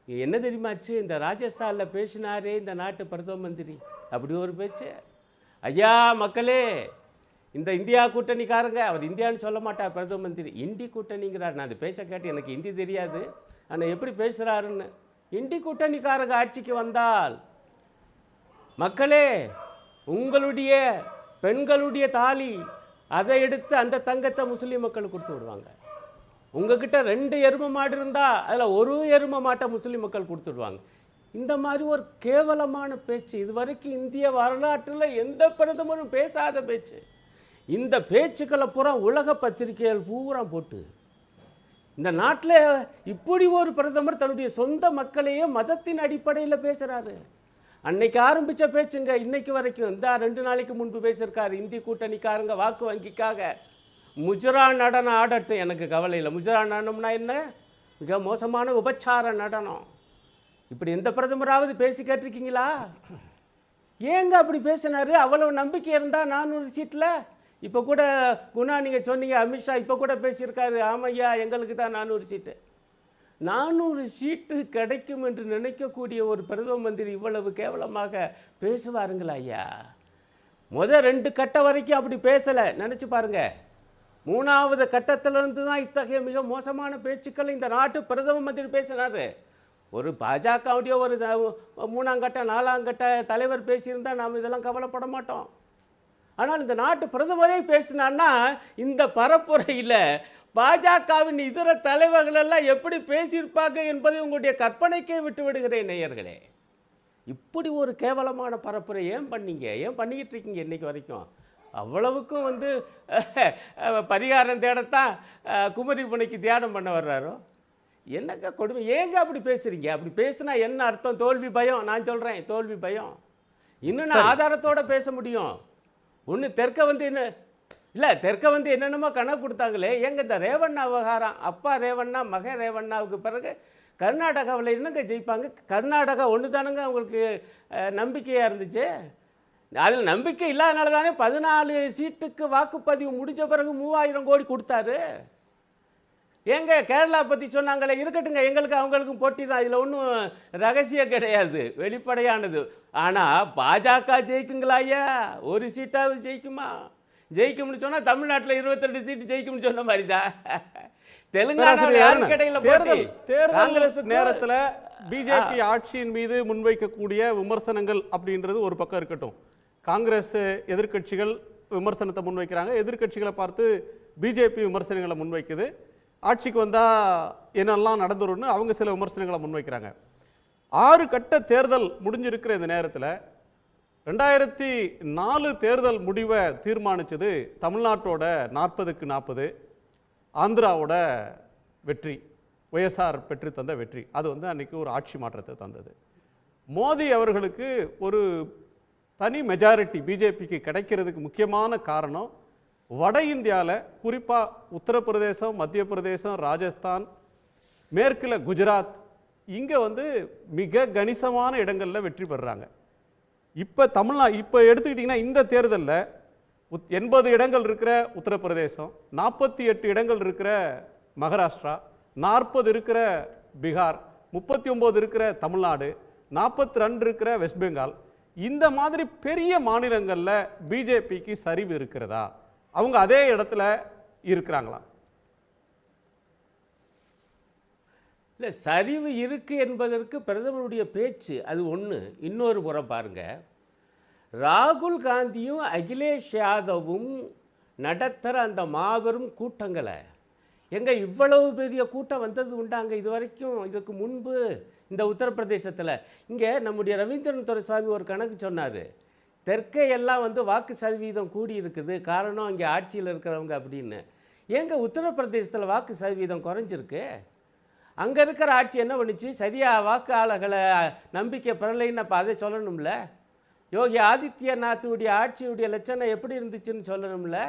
என்ன தெரியுமாச்சு, இந்த ராஜஸ்தானில் பேசினாரே இந்த நாட்டு பிரதம மந்திரி, அப்படி ஒரு பேச்சு. ஐயா மக்களே, இந்த இந்தியா கூட்டணிக்காரங்க, அவர் இந்தியான்னு சொல்ல மாட்டார் பிரதம மந்திரி, இண்டி கூட்டணிங்கிறார். நான் அந்த பேச்சை கேட்டு, எனக்கு ஹிந்தி தெரியாது, ஆனால் எப்படி பேசுகிறாருன்னு. இண்டி கூட்டணிக்காரங்க ஆட்சிக்கு வந்தால், மக்களே உங்களுடைய பெண்களுடைய தாலி அதை எடுத்து அந்த தங்கத்தை முஸ்லீம் மக்களுக்கு கொடுத்து விடுவாங்க. உங்ககிட்ட 2 எருமை மாடு இருந்தால் அதில் 1 எருமை மாட்டை முஸ்லீம் மக்கள் கொடுத்துடுவாங்க. இந்த மாதிரி ஒரு கேவலமான பேச்சு இதுவரைக்கும் இந்திய வரலாற்றில் எந்த பிரதமரும் பேசாத பேச்சு. இந்த பேச்சுக்களை பூரா உலக பத்திரிகைகள் பூரா போட்டு, இந்த நாட்டில் இப்படி ஒரு பிரதமர் தன்னுடைய சொந்த மக்களையே மதத்தின் அடிப்படையில் பேசுகிறாரு. அன்னைக்கு ஆரம்பித்த பேச்சுங்க, இன்னைக்கு வரைக்கும். இந்த 2 நாளைக்கு முன்பு பேசியிருக்காரு, இந்தி கூட்டணிக்காரங்க வாக்கு வங்கிக்காக முஜரா நடனம் ஆடட்டும், எனக்கு கவலை இல்லை. முஜரா நடனம்னா என்ன? மிக மோசமான உபச்சார நடனம். இப்படி எந்த பிரதமராவது பேசி கேட்டிருக்கீங்களா? ஏங்க அப்படி பேசினாரு? அவ்வளவு நம்பிக்கை இருந்தால் 400 சீட்டில். இப்போ கூட குணா நீங்கள் சொன்னீங்க, அமித்ஷா இப்போ கூட பேசியிருக்காரு, ஆமையா எங்களுக்கு தான் 400 சீட்டு. 400 சீட்டு கிடைக்கும் என்று நினைக்கக்கூடிய ஒரு பிரதம மந்திரி இவ்வளவு கேவலமாக பேசுவாருங்களா ஐயா? 2 கட்டம் வரைக்கும் அப்படி பேசலை, நினச்சி பாருங்கள். 3வது கட்டத்திலிருந்து தான் இத்தகைய மிக மோசமான பேச்சுக்கள் இந்த நாட்டு பிரதம மந்திரி பேசினார். ஒரு பாஜகவுடைய ஒரு 3ஆம் கட்ட 4ஆம் கட்ட தலைவர் பேசியிருந்தால் நாம் இதெல்லாம் கவலைப்பட மாட்டோம். ஆனால் இந்த நாட்டு பிரதமரே பேசினான்னா, இந்த பரப்புரையில் பாஜகவின் இதர தலைவர்கள் எல்லாம் எப்படி பேசியிருப்பாங்க என்பதை உங்களுடைய கற்பனைக்கே விட்டு விடுகிறேன் நேயர்களே. இப்படி ஒரு கேவலமான பரப்புரை ஏன் பண்ணீங்க? ஏன் பண்ணிக்கிட்டு இருக்கீங்க இன்றைக்கு வரைக்கும்? அவ்வளவுக்கும் பரிகாரம் தேடத்தான் குமரி புனைக்கு தியானம் பண்ண வர்றாரோ? என்னங்க கொடுமை, ஏங்க அப்படி பேசுகிறீங்க? அப்படி பேசுனா என்ன அர்த்தம்? தோல்வி பயம். நான் சொல்கிறேன், தோல்வி பயம். இன்னும் நான் ஆதாரத்தோடு பேச முடியும். ஒன்று தெற்க என்ன இல்லை, தெற்க என்னென்னமோ கணக்கு கொடுத்தாங்களே. ஏங்க இந்த ரேவண்ணா விவகாரம், அப்பா ரேவண்ணா மகன் ரேவண்ணாவுக்கு பிறகு கர்நாடகாவில் என்னங்க ஜெயிப்பாங்க? கர்நாடகா ஒன்று தானுங்க அவங்களுக்கு நம்பிக்கையாக இருந்துச்சு. அதில் நம்பிக்கை இல்லாதனால தானே 14 சீட்டுக்கு வாக்குப்பதிவு முடிஞ்ச பிறகு 3000 கோடி கொடுத்தாரு. ஏங்க கேரளா பற்றி சொன்னாங்களே, இருக்கட்டுங்க, எங்களுக்கு அவங்களுக்கும் போட்டி தான், இதில் ஒன்றும் ரகசியம் கிடையாது, வெளிப்படையானது. ஆனால் பாஜக ஜெயிக்குங்களா ஐயா? 1 சீட்டாவது ஜெயிக்குமா? ஜெயிக்கும்னு சொன்னால் தமிழ்நாட்டில் 22 சீட்டு ஜெயிக்கும்னு சொன்ன மாதிரி தான். தெலுங்கானாவில் யாருக்கு இடையில போட்டி? காங்கிரஸ் நேரத்தில் பிஜேபி ஆட்சியின் மீது முன்வைக்கக்கூடிய விமர்சனங்கள் அப்படின்றது ஒரு பக்கம் இருக்கட்டும். காங்கிரஸ் எதிர்க்கட்சிகள் விமர்சனத்தை முன்வைக்கிறாங்க, எதிர்க்கட்சிகளை பார்த்து பிஜேபி விமர்சனங்களை முன்வைக்குது. ஆட்சிக்கு வந்தால் என்னெல்லாம் நடந்துரும்னு அவங்க சில விமர்சனங்களை முன்வைக்கிறாங்க. 6 கட்ட தேர்தல் முடிஞ்சிருக்கிற இந்த நேரத்தில் 2004 தேர்தல் முடிவை தீர்மானித்தது தமிழ்நாட்டோட 40க்கு 40, ஆந்திராவோட வெற்றி, ஒய்எஸ்ஆர் பெற்று தந்த வெற்றி. அது வந்து அன்றைக்கி ஒரு ஆட்சி மாற்றத்தை தந்தது. மோடி அவர்களுக்கு ஒரு தனி மெஜாரிட்டி பிஜேபிக்கு கிடைக்கிறதுக்கு முக்கியமான காரணம் வட இந்தியாவில், குறிப்பாக உத்தரப்பிரதேசம், மத்திய பிரதேசம், ராஜஸ்தான், மேற்கில் குஜராத், இங்கே வந்து மிக கணிசமான இடங்களில் வெற்றி பெறுறாங்க. இப்போ இப்போ எடுத்துக்கிட்டிங்கன்னா இந்த தேர்தலில் 80 இடங்கள் இருக்கிற உத்தரப்பிரதேசம், 48 இடங்கள் இருக்கிற மகாராஷ்டிரா, 40 இருக்கிற பீகார், 39 இருக்கிற தமிழ்நாடு, 42 இருக்கிற வெஸ்ட் பெங்கால், இந்த மாதிரி பெரிய மாநிலங்களில் பிஜேபிக்கு சரிவு இருக்கிறதா? அவங்க அதே இடத்துல இருக்கிறாங்களா? இல்லை, சரிவு இருக்கு என்பதற்கு பிரதமருடைய பேச்சு அது ஒன்று. இன்னொரு புறம் பாருங்க, ராகுல் காந்தியும் அகிலேஷ் யாதவும் நடத்துகிற அந்த மாபெரும் கூட்டங்களை இவ்வளவு பெரிய கூட்டம் வந்தது உண்டாங்க இது வரைக்கும்? இதுக்கு முன்பு இந்த உத்தரப்பிரதேசத்தில் இங்கே நம்முடைய ரவீந்திரன் துரைசாமி ஒரு கணக்கு சொன்னார். தெற்கே எல்லாம் வந்து வாக்கு சதவீதம் கூடி இருக்குது, காரணம் இங்கே ஆட்சியில் இருக்கிறவங்க அப்படின்னு. உத்தரப்பிரதேசத்தில் வாக்கு சதவீதம் குறைஞ்சிருக்கு. அங்கே இருக்கிற ஆட்சி என்ன பண்ணுச்சு? சரியாக வாக்கு ஆளர்களை நம்பிக்கை பெறலைன்னு அப்போ அதை சொல்லணும்ல. யோகி ஆதித்யநாத்துடைய ஆட்சியுடைய லட்சணம் எப்படி இருந்துச்சுன்னு சொல்லணும்ல.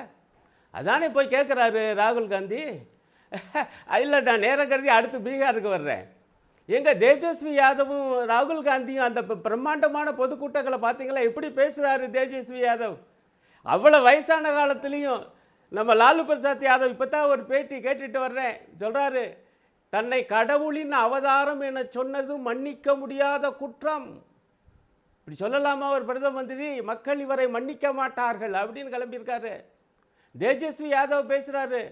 அதானே போய் கேட்குறாரு ராகுல் காந்தி. இல்லை, நான் நேரம் கருதி அடுத்து பீகாருக்கு வர்றேன். தேஜஸ்வி யாதவும் ராகுல் காந்தியும் அந்த பிரம்மாண்டமான பொதுக்கூட்டங்களை பார்த்தீங்களா? எப்படி பேசுகிறாரு தேஜஸ்வி யாதவ். அவ்வளோ வயசான காலத்துலேயும் நம்ம லாலு பிரசாத் யாதவ் இப்போ தான் ஒரு பேட்டி கேட்டுட்டு வர்றேன், சொல்கிறாரு, தன்னை கடவுளின் அவதாரம் என சொன்னது மன்னிக்க முடியாத குற்றம். இப்படி சொல்லலாமா ஒரு பிரதம மந்திரி? மக்கள் இவரை மன்னிக்க மாட்டார்கள் அப்படின்னு கிளம்பியிருக்காரு. தேஜஸ்வி யாதவ் பேசுகிறாரு,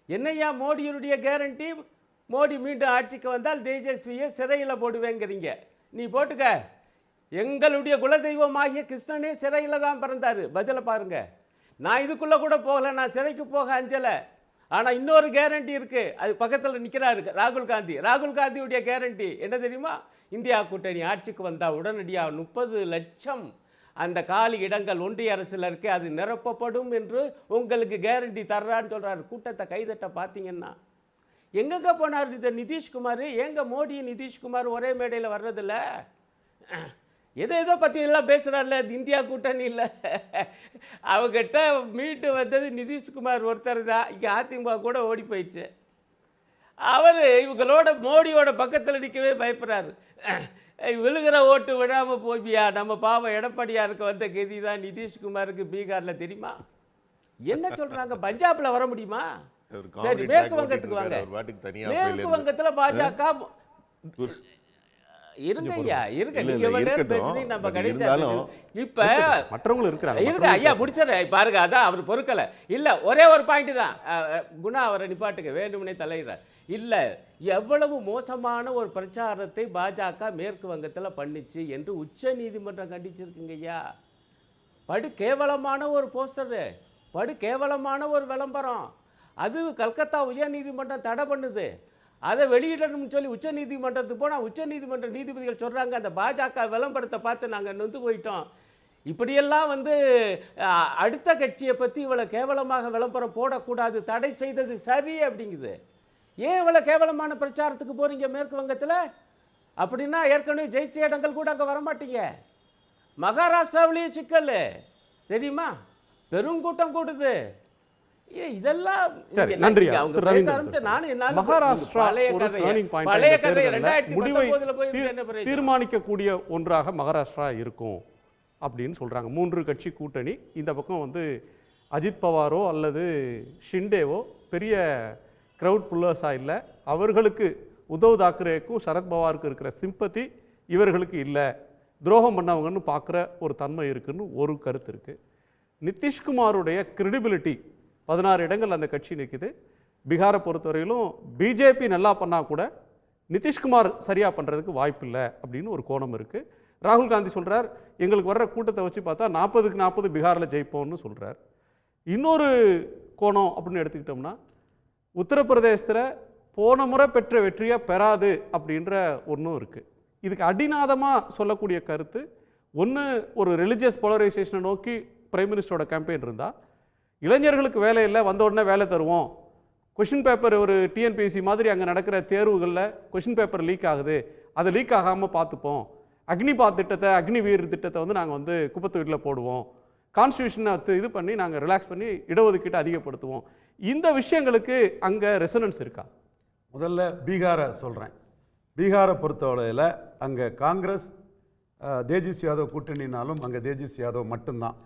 என்னையா மோடியினுடைய கேரண்டி? மோடி மீண்டும் ஆட்சிக்கு வந்தால் தேஜஸ்வியை சிறையில் போடுவேங்கிறீங்க. நீ போட்டுக்க, எங்களுடைய குலதெய்வமாகிய கிருஷ்ணனே சிறையில் தான் பிறந்தார். பதிலை பாருங்க. நான் இதுக்குள்ளே கூட போகலை, நான் சிறைக்கு போக அஞ்சலை. ஆனால் இன்னொரு கேரண்டி இருக்குது, அது பக்கத்தில் நிற்கிறாரு ராகுல் காந்தி. ராகுல் காந்தியுடைய கேரண்டி என்ன தெரியுமா? இந்தியா கூட்டணி ஆட்சிக்கு வந்தால் உடனடியாக 30 லட்சம் அந்த காலி இடங்கள் ஒன்றிய அரசில் இருக்கு, அது நிரப்பப்படும் என்று உங்களுக்கு கேரண்டி தர்றான்னு சொல்கிறாரு. கூட்டத்தை கைதட்ட பார்த்தீங்கன்னா எங்கெங்கே போனார் இந்த நிதிஷ்குமார்? மோடி நிதிஷ்குமார் ஒரே மேடையில் வர்றதில்ல? ஏதோ பற்றி எல்லாம் பேசுகிறார்ல, இந்தியா கூட்டணி இல்லை. அவங்ககிட்ட மீட்டு வந்தது நிதிஷ்குமார் ஒருத்தர் தான். இங்கே அதிமுக கூட ஓடி போயிடுச்சு. அவர் இவங்களோட மோடியோட பக்கத்தில் நிற்கவே பயப்படுறாரு. விழுகிற ஓட்டு விடாமல் போவியா? நம்ம பாவம் எடப்பாடியாருக்கு வந்த கதி தான் நிதிஷ்குமாருக்கு பீகாரில், தெரியுமா? என்ன சொல்கிறாங்க? பஞ்சாபில் வர முடியுமா? சரி, மேற்கு வங்கத்துக்கு வாங்க. மேற்கு வங்கத்தில் பாஜக இருங்க ஐயா, இருங்க. நீங்க நேரம் பேசுறீங்க, நம்ம கடைசியா இப்ப மற்றவங்க இருக்கிறாங்க. இருங்க ஐயா, முடிச்சத பாருங்க. அதான் அவர் பொறுக்கல. இல்ல, ஒரே ஒரு பாயிண்ட் தான். குணா அவரை நிப்பாட்டுங்க, வேண்டும்னே தலையிறார். இல்ல, எவ்வளவு மோசமான ஒரு பிரச்சாரத்தை பாஜக மேற்கு வங்கத்தில் பண்ணிச்சு என்று உச்ச நீதிமன்றம் கண்டிச்சிருக்குங்க ஐயா. படு கேவலமான ஒரு போஸ்டரு, படு கேவலமான ஒரு விளம்பரம். அது கல்கத்தா உயர் நீதிமன்றம் தடை பண்ணுது. அதை வெளியிடணும்னு சொல்லி உச்ச நீதிமன்றத்துக்கு போனால் உச்ச நீதிமன்ற நீதிபதிகள் சொல்கிறாங்க, அந்த பாஜக விளம்பரத்தை பார்த்து நாங்கள் நொந்து போயிட்டோம். இப்படியெல்லாம் அடுத்த கட்சியை பற்றி இவ்வளோ கேவலமாக விளம்பரம் போடக்கூடாது, தடை செய்தது சரி அப்படிங்குது. ஏன் இவ்வளோ கேவலமான பிரச்சாரத்துக்கு போகிறீங்க மேற்கு வங்கத்தில்? அப்படின்னா ஏற்கனவே ஜெயிச்ச இடங்கள் கூட அங்கே வரமாட்டீங்க. மகாராஷ்டிராவிலேயே சிக்கல் தெரியுமா? பெருங்கூட்டம் கூடுது. இதெல்லாம் நன்றி. தீர்மானிக்கக்கூடிய ஒன்றாக மகாராஷ்டிரா இருக்கும் அப்படின்னு சொல்றாங்க. 3 கட்சி கூட்டணி. இந்த பக்கம் அஜித் பவாரோ அல்லது ஷிண்டேவோ பெரிய கிரவுட் புல்லர்ஸா இல்லை. அவர்களுக்கு உத்தவ் தாக்கரேக்கும் சரத்பவாருக்கு இருக்கிற சிம்பத்தி இவர்களுக்கு இல்லை. துரோகம் பண்ணவங்கன்னு பார்க்குற ஒரு தன்மை இருக்குன்னு ஒரு கருத்து இருக்குது. நிதிஷ்குமாருடைய கிரெடிபிலிட்டி 16 இடங்கள் அந்த கட்சி நிற்குது. பீகாரை பொறுத்தவரையிலும் பிஜேபி நல்லா பண்ணால் கூட நிதிஷ்குமார் சரியாக பண்ணுறதுக்கு வாய்ப்பு இல்லை அப்படின்னு ஒரு கோணம் இருக்குது. ராகுல் காந்தி சொல்கிறார், எங்களுக்கு வர்ற கூட்டத்தை வச்சு பார்த்தா 40க்கு 40 பீகாரில் ஜெயிப்போம்னு சொல்கிறார். இன்னொரு கோணம் அப்படின்னு எடுத்துக்கிட்டோம்னா, உத்தரப்பிரதேசத்தில் போன முறை பெற்ற வெற்றியை பெறாது அப்படின்ற ஒன்றும் இருக்குது. இதுக்கு அடிநாதமாக சொல்லக்கூடிய கருத்து ஒன்று, ஒரு ரிலிஜியஸ் போலரைசேஷனை நோக்கி பிரைம் மினிஸ்டரோட கேம்பெயின் இருந்தால், இளைஞர்களுக்கு வேலை இல்லை, வந்த உடனே வேலை தருவோம், கொஷின் பேப்பர் ஒரு டிஎன்பிஎஸ்சி மாதிரி அங்கே நடக்கிற தேர்வுகளில் கொஷின் பேப்பர் லீக் ஆகுது, அதை லீக் ஆகாமல் பார்த்துப்போம், அக்னிபாத் திட்டத்தை, அக்னிவீர் திட்டத்தை வந்து நாங்கள் வந்து குப்பத்து வீட்டில் போடுவோம், கான்ஸ்டியூஷனை இது பண்ணி நாங்கள் ரிலாக்ஸ் பண்ணி இடஒதுக்கீட்டை அதிகப்படுத்துவோம். இந்த விஷயங்களுக்கு அங்கே ரெசனன்ஸ் இருக்கா? முதல்ல பீகாரை சொல்கிறேன். பீகாரை பொறுத்தவரையில் அங்கே காங்கிரஸ் தேஜஸ்வி யாதவ் கூட்டணினாலும் அங்கே தேஜஸ்வி யாதவ் மட்டும்தான்.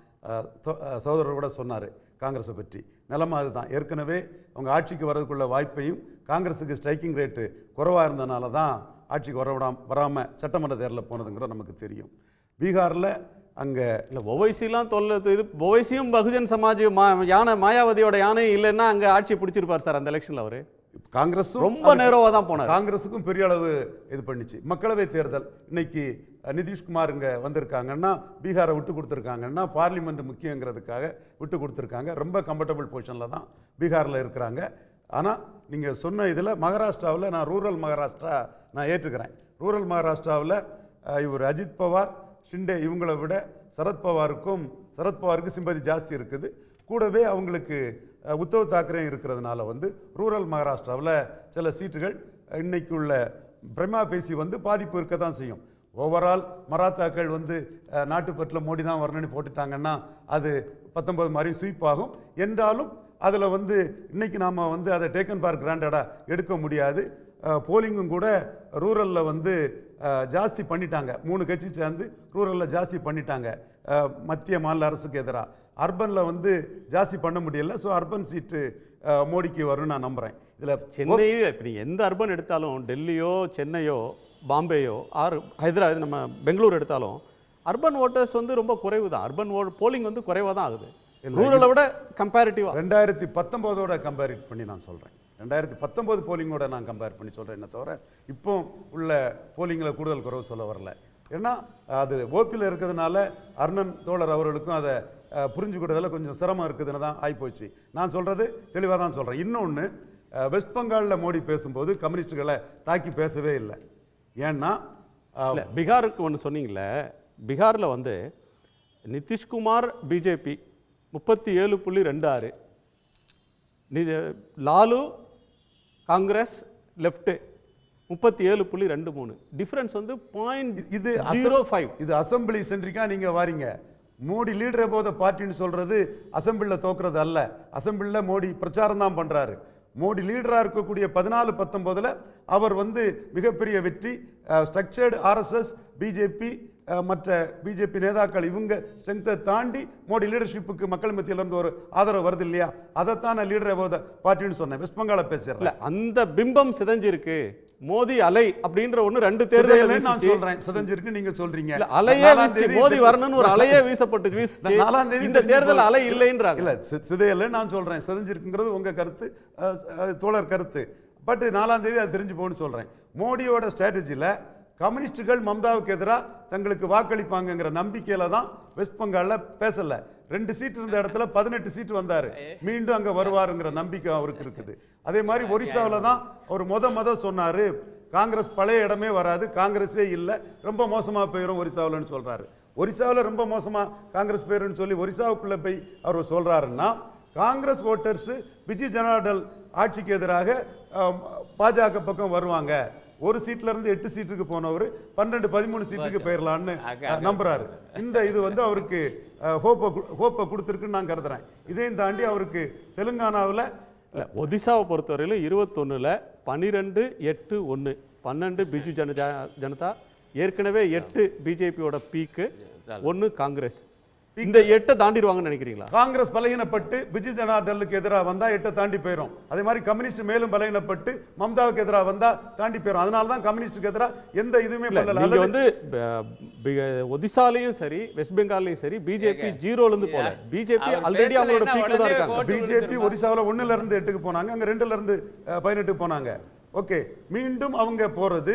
சகோதரர் கூட சொன்னார் காங்கிரஸை பற்றி. நிலைமை அதுதான். ஏற்கனவே அவங்க ஆட்சிக்கு வர்றதுக்குள்ள வாய்ப்பையும் காங்கிரஸுக்கு ஸ்ட்ரைக்கிங் ரேட்டு குறைவாக இருந்தனால தான் ஆட்சிக்கு வராமல் சட்டமன்ற தேர்தலில் போனதுங்கிற நமக்கு தெரியும். பீகாரில் அங்கே இல்லை ஓவைசிலாம் இது ஓவைசியும் பகுஜன் சமாஜ் யானை மாயாவதியோட யானையும் இல்லைன்னா அங்கே ஆட்சியை பிடிச்சிருப்பார் சார் அந்த எலெக்ஷனில். அவர் காங்கிரஸும் ரொம்ப நேரமாக தான் போனார். காங்கிரஸுக்கும் பெரிய அளவு இது பண்ணிச்சு. மக்களவை தேர்தல் இன்னைக்கு நிதிஷ்குமார் இங்கே வந்திருக்காங்கன்னா, பீகாரை விட்டு கொடுத்துருக்காங்கன்னா, பார்லிமெண்ட் முக்கியங்கிறதுக்காக விட்டு கொடுத்துருக்காங்க. ரொம்ப கம்ஃபர்டபுள் பொசிஷனில் தான் பீகாரில் இருக்கிறாங்க. ஆனால் நீங்கள் சொன்ன இதில் மகாராஷ்டிராவில் நான் ரூரல் மகாராஷ்டிரா நான் ஏற்றுக்கிறேன். ரூரல் மகாராஷ்டிராவில் இவர் அஜித் பவார், ஷிண்டே இவங்களை விட சரத்பவாருக்கு சிம்பதி ஜாஸ்தி இருக்குது. கூடவே அவங்களுக்கு உத்தவ் தாக்கரே இருக்கிறதுனால வந்து ரூரல் மகாராஷ்டிராவில் சில சீட்டுகள் இன்னைக்கு உள்ள பிரம்மா பேசி வந்து பாதிப்பு இருக்க தான் செய்யும். ஓவரால் மராத்தாக்கள் வந்து நாட்டுப்பற்றில் மோடி தான் வரணும்னு போட்டுட்டாங்கன்னா அது 19 மாதிரி ஸ்வீப் ஆகும். என்றாலும் அதில் வந்து இன்றைக்கி நாம் வந்து அதை டேக்கன் ஃபார் கிராண்டடாக எடுக்க முடியாது. போலிங்கும் கூட ரூரலில் வந்து ஜாஸ்தி பண்ணிட்டாங்க. 3 கட்சி சேர்ந்து ரூரலில் ஜாஸ்தி பண்ணிட்டாங்க மத்திய மாநில அரசுக்கு எதிராக. அர்பனில் வந்து ஜாஸ்தி பண்ண முடியல. ஸோ அர்பன் சீட்டு மோடிக்கு வரும்னு நான் நம்புகிறேன். இதில் சென்னையில் இப்போ நீங்கள் எந்த அர்பன் எடுத்தாலும், டெல்லியோ சென்னையோ பாம்பேயோ ஹைதராபாத் நம்ம பெங்களூர் எடுத்தாலும் அர்பன் ஓட்டர்ஸ் வந்து ரொம்ப குறைவு தான். அர்பன் போலிங் வந்து குறைவாக தான் ஆகுது ரூரலை விட கம்பேரிட்டிவாக. 2019ஓட கம்பேர் பண்ணி நான் சொல்கிறேன். 2019 போலிங்கோட நான் கம்பேர் பண்ணி சொல்கிறேன். என்ன தவிர இப்போ உள்ள போலிங்கில் கூடுதல் குறைவு சொல்ல வரல. ஏன்னா அது ஓபியில் இருக்கிறதுனால அருணன் தோழர் அவர்களுக்கும் அதை புரிஞ்சுக்கிட்டதில் கொஞ்சம் சிரமம் இருக்குதுன்னு தான் ஆகிப்போச்சு. நான் சொல்கிறது தெளிவாக தான் சொல்கிறேன். இன்னொன்று, வெஸ்ட் பெங்காலில் மோடி பேசும்போது கம்யூனிஸ்டுகளை தாக்கி பேசவே இல்லை. ஏன்னா பீகாருக்கு ஒன்று சொன்னீங்களே, பீகாரில் வந்து Nitish Kumar BJP 37.26, Lalu Congress left 37.23. Difference வந்து 0.05. இது அசம்பிளி சென்ட்ரிக்காக நீங்கள் வாரீங்க. மோடி லீடர் அபோவ் த பார்ட்டின்னு சொல்கிறது அசம்பிளியில் தோக்குறது அல்ல. அசம்பிளியில் மோடி பிரச்சாரம் தான் பண்ணுறாரு. மோடி லீடராக இருக்கக்கூடிய 14-19 அவர் வந்து மிகப்பெரிய வெற்றி. ஸ்ட்ரக்சர்டு ஆர்எஸ்எஸ், பிஜேபி, மற்ற பிஜேபி நேதாக்கள் இவங்க ஸ்ட்ரென்த்தை தாண்டி மோடி லீடர்ஷிப்புக்கு மக்கள் மத்தியிலிருந்து ஒரு ஆதரவு வருது இல்லையா? அதைத்தான் நான் லீடர் அபோவ் த பார்ட்டின்னு சொன்னேன். வெஸ்ட் பெங்கால பேசுறேன். அந்த பிம்பம் சிதைஞ்சிருக்கு. மோடி அலை அப்படின்ற ஒன்று 2 தேர்தல் நான் சொல்றேன். சிதைஞ்சிருக்கு நீங்க சொல்றீங்க. அலையே வீசி மோடி வரணும்னு ஒரு அலையே வீசப்பட்டு இந்த தேர்தல் அலை இல்லைன்றாங்க. இல்ல சிதையல நான் சொல்றேன். சிதைஞ்சிருக்குங்கிறது உங்க கருத்து, தோழர் கருத்து. பட் 4ஆம் தேதி அது தெரிஞ்சு போகணும்னு சொல்றேன். மோடியோட ஸ்ட்ராட்டஜியில் கம்யூனிஸ்டுகள் மம்தாவுக்கு எதிராக தங்களுக்கு வாக்களிப்பாங்கிற நம்பிக்கையில தான் வெஸ்ட் பெங்காலில் பேசல. 2 சீட் இருந்த இடத்துல 18 சீட் வந்தார். மீண்டும் அங்கே வருவாருங்கிற நம்பிக்கை அவருக்கு இருக்குது. அதே மாதிரி ஒரிசாவில் தான் அவர் முத சொன்னார், காங்கிரஸ் பழைய இடமே வராது, காங்கிரஸே இல்லை, ரொம்ப மோசமாக போயிடும் ஒரிசாவில்னு சொல்கிறாரு. ஒரிசாவில் ரொம்ப மோசமாக காங்கிரஸ் போயிடும்னு சொல்லி ஒரிசாவுக்குள்ளே போய் அவர் சொல்கிறாருன்னா, காங்கிரஸ் ஓட்டர்ஸு பிஜு ஜனதாதள் ஆட்சிக்கு எதிராக பாஜக பக்கம் வருவாங்க. 1 சீட்ல இருந்து 8 சீட்டுக்கு போனவர் 12-13 சீட்டுக்கு போயிடலான்னு நம்புறாரு. இந்த இது வந்து அவருக்கு ஹோப்பை கொடுத்துருக்குன்னு நான் கருதுறேன். இதையும் தாண்டி அவருக்கு தெலுங்கானாவில் ஒடிசாவை பொறுத்தவரையிலும் 21ல் 12-8-1 12 பிஜு ஜனதா, ஏற்கனவே 8 பிஜேபியோட பீக்கு, 1 காங்கிரஸ். இந்த 8 தாண்டிடுவாங்கன்னு நினைக்கிறீங்களா? காங்கிரஸ் பலகீனப்பட்டு பிஜு ஜனதாதளுக்கு எதிராக வந்தா 8 தாண்டி போயிடும். அதே மாதிரி கம்யூனிஸ்ட் மேலும் பலகீனப்பட்டு மம்தாவுக்கு எதிராக வந்தா தாண்டி போயிடும். அதனால தான் கம்யூனிஸ்டுக்கு எதிராக எந்த இதுவுமே பண்ணல. நீங்க வந்து ஒடிசாலையும் சரி வெஸ்ட் பெங்காலையும் சரி பிஜேபி 0ல இருந்து போல. பிஜேபி ஆல்ரெடி அவங்களோட பீக்ல தான் இருக்காங்க. பிஜேபி ஒரிசாவில் 1ல இருந்து 8க்கு போனாங்க, அங்க 2ல இருந்து 18க்கு போனாங்க. ஓகே, மீண்டும் அவங்க போறது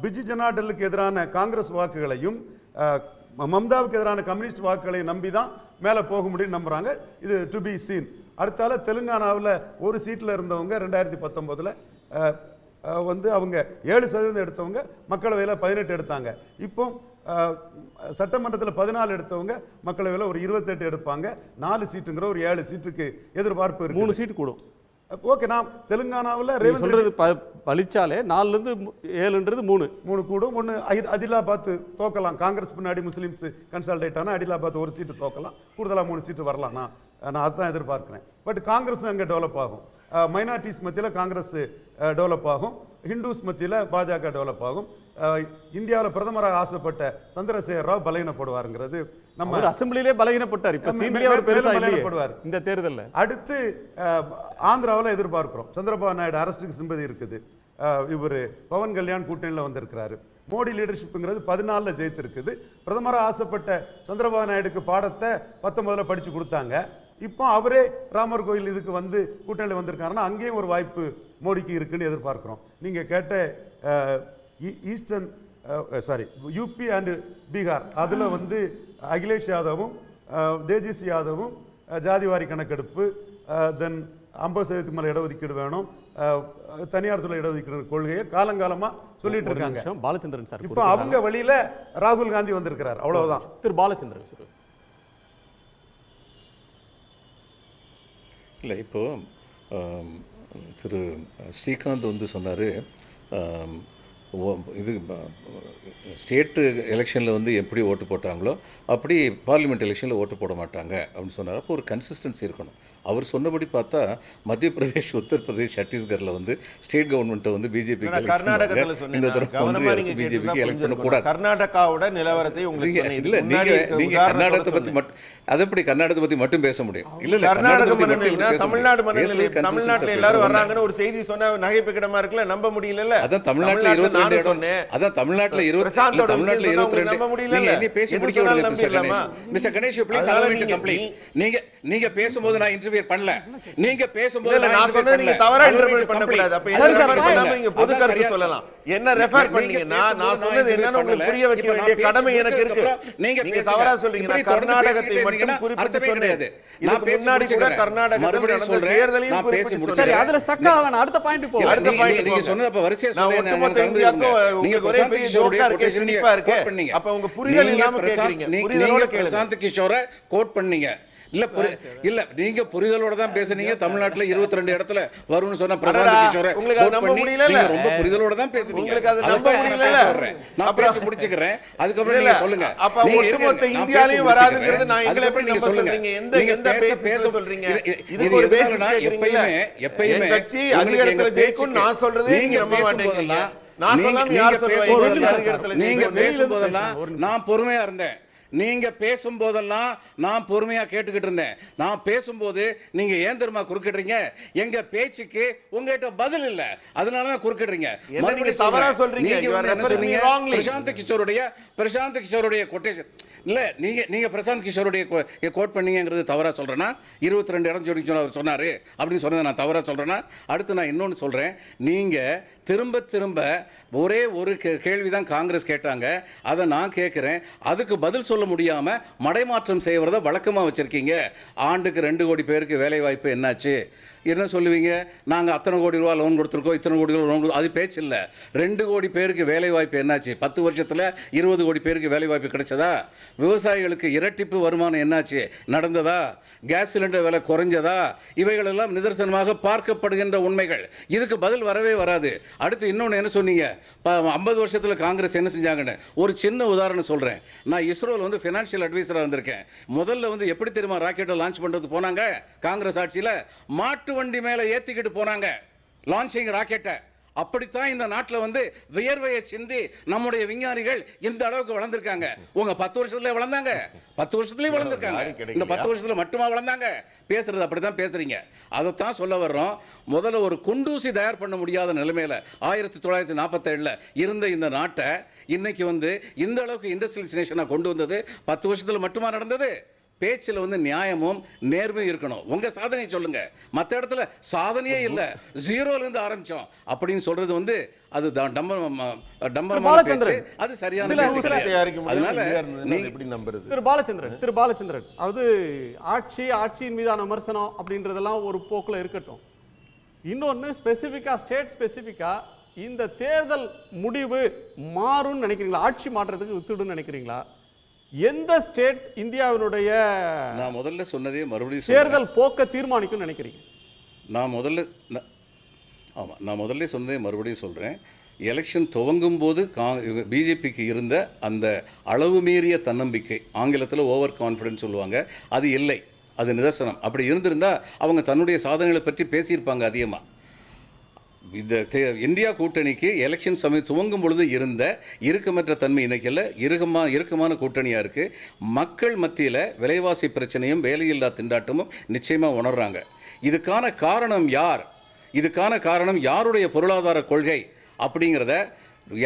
பிஜு ஜனதாதளுக்கு எதிரான காங்கிரஸ் வாக்குகளையும் மம்தாவுக்கு எதிரான கம்யூனிஸ்ட் வாக்குகளை நம்பி தான் மேலே போக முடியும் நம்புறாங்க. இது டு பி சீன். அடுத்தால தெலுங்கானாவில் ஒரு சீட்டில் இருந்தவங்க 2019 வந்து அவங்க 7% எடுத்தவங்க மக்களவையில் 18 எடுத்தாங்க. இப்போ சட்டமன்றத்தில் 14 எடுத்தவங்க மக்களவையில் ஒரு 28 எடுப்பாங்க. 4 சீட்டுங்கிற ஒரு 7 சீட்டுக்கு எதிர்பார்ப்பு இருக்கு. 3 சீட்டு கூடும். ஓகே, நான் தெலுங்கானாவில் ரேவந்த் சொல்றது பலிச்சாலே 4ல இருந்து 7ன்றது 3 கூடும். ஒன்று அடிலாபாத் தோக்கலாம். காங்கிரஸ் பின்னாடி முஸ்லீம்ஸ் கன்சால்டேட் ஆனால் அடிலாபாத் ஒரு சீட்டு தோக்கலாம், கூடுதலாக 3 சீட்டு வரலாம். நான் அதுதான் எதிர்பார்க்கிறேன். பட் காங்கிரஸ் அங்கே டெவலப் ஆகும். மைனாரிட்டிஸ் மத்தியில் காங்கிரஸ் டெவலப் ஆகும், ஹிந்துஸ் மத்தியில் பாஜக டெவலப் ஆகும். இந்தியாவில் பிரதமராக ஆசைப்பட்ட சந்திரசேகர ராவ் பலகீனப்படுவாருங்கிறது நம்ம அசெம்பிளிலே பலகீனப்பட்டார். இப்ப சீனிலே அவர் பெருசா இல்லையே இந்த தேர்தல்ல. அடுத்து ஆந்திராவில் எதிர்பார்க்கிறோம். சந்திரபாபு நாயுடு அரெஸ்ட்டுக்கு சிம்பதி இருக்குது. இவர் பவன் கல்யாண் கூட்டணியில் வந்திருக்கிறாரு. மோடி லீடர்ஷிப்புங்கிறது 14ல் ஜெயித்திருக்குது. பிரதமராக ஆசைப்பட்ட சந்திரபாபு நாயுடுக்கு பாடத்தை 19ல் படித்து கொடுத்தாங்க. இப்போ அவரே ராமர் கோயில் இதுக்கு வந்து கூட்டணியில் வந்திருக்காருன்னா அங்கேயும் ஒரு வாய்ப்பு மோடிக்கு இருக்குன்னு எதிர்பார்க்கிறோம். நீங்கள் கேட்ட ஈஸ்டர்ன் யூபி அண்டு பீகார் அதில் வந்து அகிலேஷ் யாதவும் தேஜஸ்வி யாதவும் ஜாதிவாரி கணக்கெடுப்பு, தென் 50% மேலே இடஒதுக்கீடு வேணும், தனியார் துறை இடஒதுக்கீடு கொள்கையை காலங்காலமாக சொல்லிட்டு இருக்காங்க. பாலச்சந்திரன் சார் இப்போ அவங்க வழியில ராகுல் காந்தி வந்திருக்கிறார். அவ்வளவுதான். திரு பாலச்சந்திரன் சார் இல்லை, இப்போ திரு ஸ்ரீகாந்த் வந்து சொன்னார், இது ஸ்டேட்டு எலெக்ஷனில் வந்து எப்படி ஓட்டு போட்டாங்களோ அப்படி பார்லிமெண்ட் எலெக்ஷனில் ஓட்டு போட மாட்டாங்க அப்படின்னு சொன்னார். அப்போ ஒரு கன்சிஸ்டன்சி இருக்கணும். அவர் சொன்னபடி பார்த்தா மத்திய பிரதேஷ், உத்தரப்பிரதேஷ், சத்தீஸ்கரில் வந்து ஸ்டேட் கவர்மெண்ட்டை வந்து பிஜேபி கர்நாடகத்தில் பிஜேபிக்கு எலெக்ட் பண்ணக்கூடாது. கர்நாடகாவோட நிலவரத்தை உங்களுக்கு இல்லை, நீங்கள் கர்நாடகத்தை பற்றி மட்டும் அதை எப்படி கர்நாடகத்தை பற்றி மட்டும் பேச முடியும்? இல்லை இல்லை, தமிழ்நாடு தமிழ்நாட்டில் எல்லாரும் வர்றாங்கன்னு ஒரு செய்தி சொன்னா நகைப்புக்கிடமா இருக்குல்ல, நம்ப முடியல. அதான் தமிழ்நாட்டில் 22 இடம், அதான் தமிழ்நாட்டில் 22 நம்ப முடியல. நீங்க பேசி முடிக்க விடுங்க mister Ganesh, please allow me to complete. நீங்க பேசும்போது நான் இன்டர்வியூ பண்ணல. நீங்க பேசும்போது நான் சொன்னது நீங்க தவறா இன்டர்பிரட் பண்ண கூடாது. அப்ப என்ன ரெஃபர் பண்ணாம நீங்க பொது கருத்து சொல்லலாம். என்ன ரெஃபர் பண்ணீங்கன்னா நான் சொன்னது என்னன்னு உங்களுக்கு புரிய வைக்க வேண்டிய கடமை எனக்கு இருக்கு. நீங்க தவறா சொல்றீங்க. நான் கர்நாடகத்தை மட்டும் குறிப்பிட்டு சொன்னேன். இதுக்கு முன்னாடி கூட கர்நாடகத்துல நடந்த தேர்தலையும் குறிப்பிட்டு சொன்னேன். சரி, அதுல ஸ்டக் ஆகணும். அடுத்த பாயிண்ட் போ. அடுத்த பாயிண்ட் நீங்க சொன்னது அப்ப வரிசையா சொல்லுங்க. நீங்க ஒரே பெரிய ஜோக்கா இருக்கு, சிரிப்பா இருக்கு. அப்ப உங்க புரிதல் இல்லாம கேக்குறீங்க. புரிதலோட கேளுங்க. பிரசாந்த் கிஷோரை கோட் பண்ணீங்க. இல்ல நீங்க புரிதலோட தான் பேசுனீங்க. தமிழ்நாட்டுல 22 இடத்துல வரும்னு சொன்ன பிரசாந்த் கிஷோரை உங்களுக்கு அது நம்ப முடியல. நீங்க ரொம்ப புரிதலோட தான் பேசுனீங்க. உங்களுக்கு அது நம்ப முடியல. நான் பேசி முடிச்சுக்கிறேன். அதுக்கு அப்புறம் நீங்க சொல்லுங்க. அப்ப ஒட்டுமொத்த இந்தியாலயும் வராதுங்கிறது நான் எங்களை எப்படி நம்ப சொல்றீங்க? எந்த பேச சொல்றீங்க? இது ஒரு பேசிஸ் கேக்குறீங்க. எப்பயுமே கட்சி அதிகாரத்துல ஜெயிக்கும் நான் சொல்றது நீங்க நம்ப மாட்டீங்க. நான் சொல்லாம யார் சொல்றீங்க? அதிகாரத்துல நீங்க பேசும்போதெல்லாம் நான் பொறுமையா இருந்தேன். நீங்க பேசும்போதெல்லாம் நான் பொறுமையா கேட்டுக்கிட்டு இருந்தேன். நான் பேசும்போது நீங்க ஏன் தெரியுமா குறுக்கிடுறீங்க? எங்க பேச்சுக்கு உங்ககிட்ட பதில் இல்ல, அதனால தான் குறுக்கிடுறீங்க. நீங்க தவறா சொல்றீங்க. பிரசாந்த் கிஷோருடைய கொட்டேஷன் இல்ல, நீங்க பிரசாந்த் கிஷோருடைய கோட் பண்ணீங்கிறது தவறா சொல்றேன்னா? 22 இடம் சொல்லி அவர் சொன்னாரு அப்படின்னு சொன்னதை நான் தவறா சொல்றேன்னா? அடுத்து நான் இன்னொன்னு சொல்றேன். நீங்க திரும்ப ஒரே ஒரு கேள்விதான் காங்கிரஸ் கேட்டாங்க, அதை நான் கேட்கிறேன். அதுக்கு பதில் சொல்ல முடியாம மடைமாற்றம் செய்வதை வழக்கமா வச்சிருக்கீங்க. ஆண்டுக்கு 2 கோடி பேருக்கு வேலை வாய்ப்பு என்னாச்சு? என்ன சொல்லுவீங்க? நாங்கள் அத்தனை கோடி ரூபா லோன் கொடுத்துருக்கோம், இத்தனை கோடி ரூபா லோன் கொடுத்தோம். அது பேச்சு இல்லை. 2 கோடி பேருக்கு வேலை வாய்ப்பு என்னாச்சு? 10 வருஷத்தில் 20 கோடி பேருக்கு வேலை வாய்ப்பு கிடைச்சதா? விவசாயிகளுக்கு இரட்டிப்பு வருமானம் என்னாச்சு? நடந்ததா? கேஸ் சிலிண்டர் விலை குறைஞ்சதா? இவைகளெல்லாம் நிதர்சனமாக பார்க்கப்படுகின்ற உண்மைகள். இதுக்கு பதில் வரவே வராது. அடுத்து இன்னொன்று என்ன சொன்னீங்க? 50 வருஷத்தில் காங்கிரஸ் என்ன செஞ்சாங்கன்னு ஒரு சின்ன உதாரணம் சொல்கிறேன். நான் இஸ்ரோவில் வந்து ஃபினான்ஷியல் அட்வைசராக இருந்திருக்கேன். முதல்ல வந்து எப்படி தெரியுமா ராக்கெட்டை லான்ச் பண்ணுறது போனாங்க? காங்கிரஸ் ஆட்சியில் மாட்டு வண்டி மேலே ஏற்றிக்கிட்டு போனாங்க லான்ச்சிங் ராக்கெட்டை. அப்படித்தான் இந்த நாட்டில் வந்து வியர்வையை சிந்தி நம்முடைய விஞ்ஞானிகள் இந்த அளவுக்கு வளர்ந்துருக்காங்க. உங்க 10 வருஷத்துல வளர்ந்தாங்க, 10 வருஷத்துலயும் வளர்ந்துருக்காங்க. இந்த 10 வருஷத்துல மட்டுமா வளர்ந்தாங்க? பேசுறது அப்படித்தான் பேசுறீங்க. அதைத்தான் சொல்ல வர்றோம். முதல்ல ஒரு குண்டூசி தயார் பண்ண முடியாத நிலைமையில 1947 இருந்த இந்த நாட்டை இன்னைக்கு வந்து இந்த அளவுக்கு இண்டஸ்ட்ரியலைசேஷனை கொண்டு வந்தது 10 வருஷத்துல மட்டுமா நடந்தது? பேச்சில் வந்து நியாயமும் நேர்மையும் இருக்கணும். உங்க சாதனை சொல்லுங்க. மற்ற இடத்துல சாதனையே இல்லை, ஜீரோலேருந்து ஆரம்பிச்சோம் அப்படின்னு சொல்றது வந்து அது டம்பரமான பேச்சு, அது சரியான பேச்சு கிடையாது. அதனால எப்படி நம்புறது? திரு பாலச்சந்திரன் அதாவது ஆட்சியின் மீதான விமர்சனம் அப்படின்றதெல்லாம் ஒரு போக்கில் இருக்கட்டும். இன்னொன்று ஸ்டேட் ஸ்பெசிஃபிக்கா இந்த தேர்தல் முடிவு மாறும்னு நினைக்கிறீங்களா? ஆட்சி மாற்றத்துக்கு வித்துடுன்னு நினைக்கிறீங்களா? எந்த ஸ்டேட் இந்தியாவினுடைய நான் முதல்ல சொன்னதே மறுபடியும் தேர்தல் போக்க தீர்மானிக்கும் நினைக்கிறீங்க? நான் முதல்ல சொன்னதே மறுபடியும் சொல்கிறேன். எலெக்ஷன் துவங்கும் போது பிஜேபிக்கு இருந்த அந்த அளவு மீறிய தன்னம்பிக்கை, ஆங்கிலத்தில் ஓவர் கான்ஃபிடன்ஸ் சொல்லுவாங்க, அது இல்லை. அது நிதர்சனம். அப்படி இருந்திருந்தால் அவங்க தன்னுடைய சாதனைகளை பற்றி பேசியிருப்பாங்க அதிகமாக. இந்த இந்தியா கூட்டணிக்கு எலெக்ஷன் சமயம் துவங்கும் பொழுது இருந்த இறுக்கமற்ற தன்மை இன்னைக்கு இறுக்கமான கூட்டணியாக இருக்குது. மக்கள் மத்தியில் விலைவாசி பிரச்சனையும் வேலையில்லா திண்டாட்டமும் நிச்சயமாக உணர்றாங்க. இதுக்கான காரணம் யார்? இதுக்கான காரணம் யாருடைய பொருளாதார கொள்கை அப்படிங்கிறத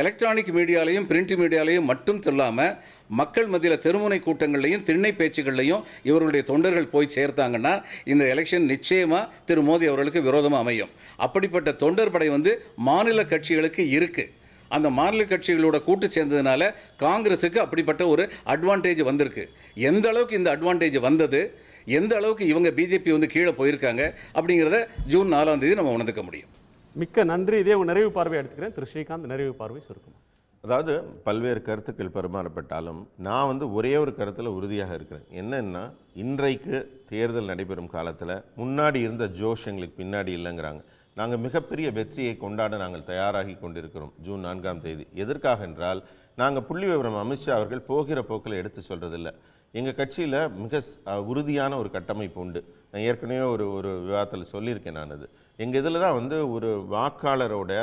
எலக்ட்ரானிக் மீடியாலையும் பிரிண்ட் மீடியாலையும் மட்டும் சொல்லாமல் மக்கள் மத்தியில் தெருமுனை கூட்டங்கள்லையும் திண்ணை பேச்சுகள்லையும் இவர்களுடைய தொண்டர்கள் போய் சேர்த்தாங்கன்னா இந்த எலெக்ஷன் நிச்சயமாக திரு மோடி அவர்களுக்கு விரோதமாக அமையும். அப்படிப்பட்ட தொண்டர் படை வந்து மாநில கட்சிகளுக்கு இருக்குது. அந்த மாநில கட்சிகளோட கூட்டு சேர்ந்ததுனால காங்கிரஸுக்கு அப்படிப்பட்ட ஒரு அட்வான்டேஜ் வந்திருக்கு. எந்த அளவுக்கு இந்த அட்வான்டேஜ் வந்தது, எந்த அளவுக்கு இவங்க பிஜேபி வந்து கீழே போயிருக்காங்க அப்படிங்கிறத ஜூன் 4ஆம் தேதி நம்ம உணர்ந்துக்க முடியும். மிக்க நன்றி. இதே உங்கள் நிறைவு பார்வை எடுத்துக்கிறேன். திரு ஸ்ரீகாந்த், நிறைவு பார்வை சுருக்கம். அதாவது பல்வேறு கருத்துக்கள் பரிமாறப்பட்டாலும் நான் வந்து ஒரே ஒரு கருத்தில் உறுதியாக இருக்கிறேன். என்னன்னா, இன்றைக்கு தேர்தல் நடைபெறும் காலத்தில் முன்னாடி இருந்த ஜோஷ் எங்களுக்கு பின்னாடி இல்லைங்கிறாங்க. நாங்கள் மிகப்பெரிய வெற்றியை கொண்டாட நாங்கள் தயாராகி கொண்டிருக்கிறோம் ஜூன் 4ஆம் தேதி. எதற்காக என்றால், நாங்கள் புள்ளி விவரம் அமித்ஷா அவர்கள் போகிற போக்கில் எடுத்து சொல்கிறதில்ல. எங்கள் கட்சியில் மிக உறுதியான ஒரு கட்டமைப்பு உண்டு. நான் ஏற்கனவே ஒரு விவாதத்தில் சொல்லியிருக்கேன். நான் அது எங்கள் இதில் தான் வந்து ஒரு வாக்காளரோட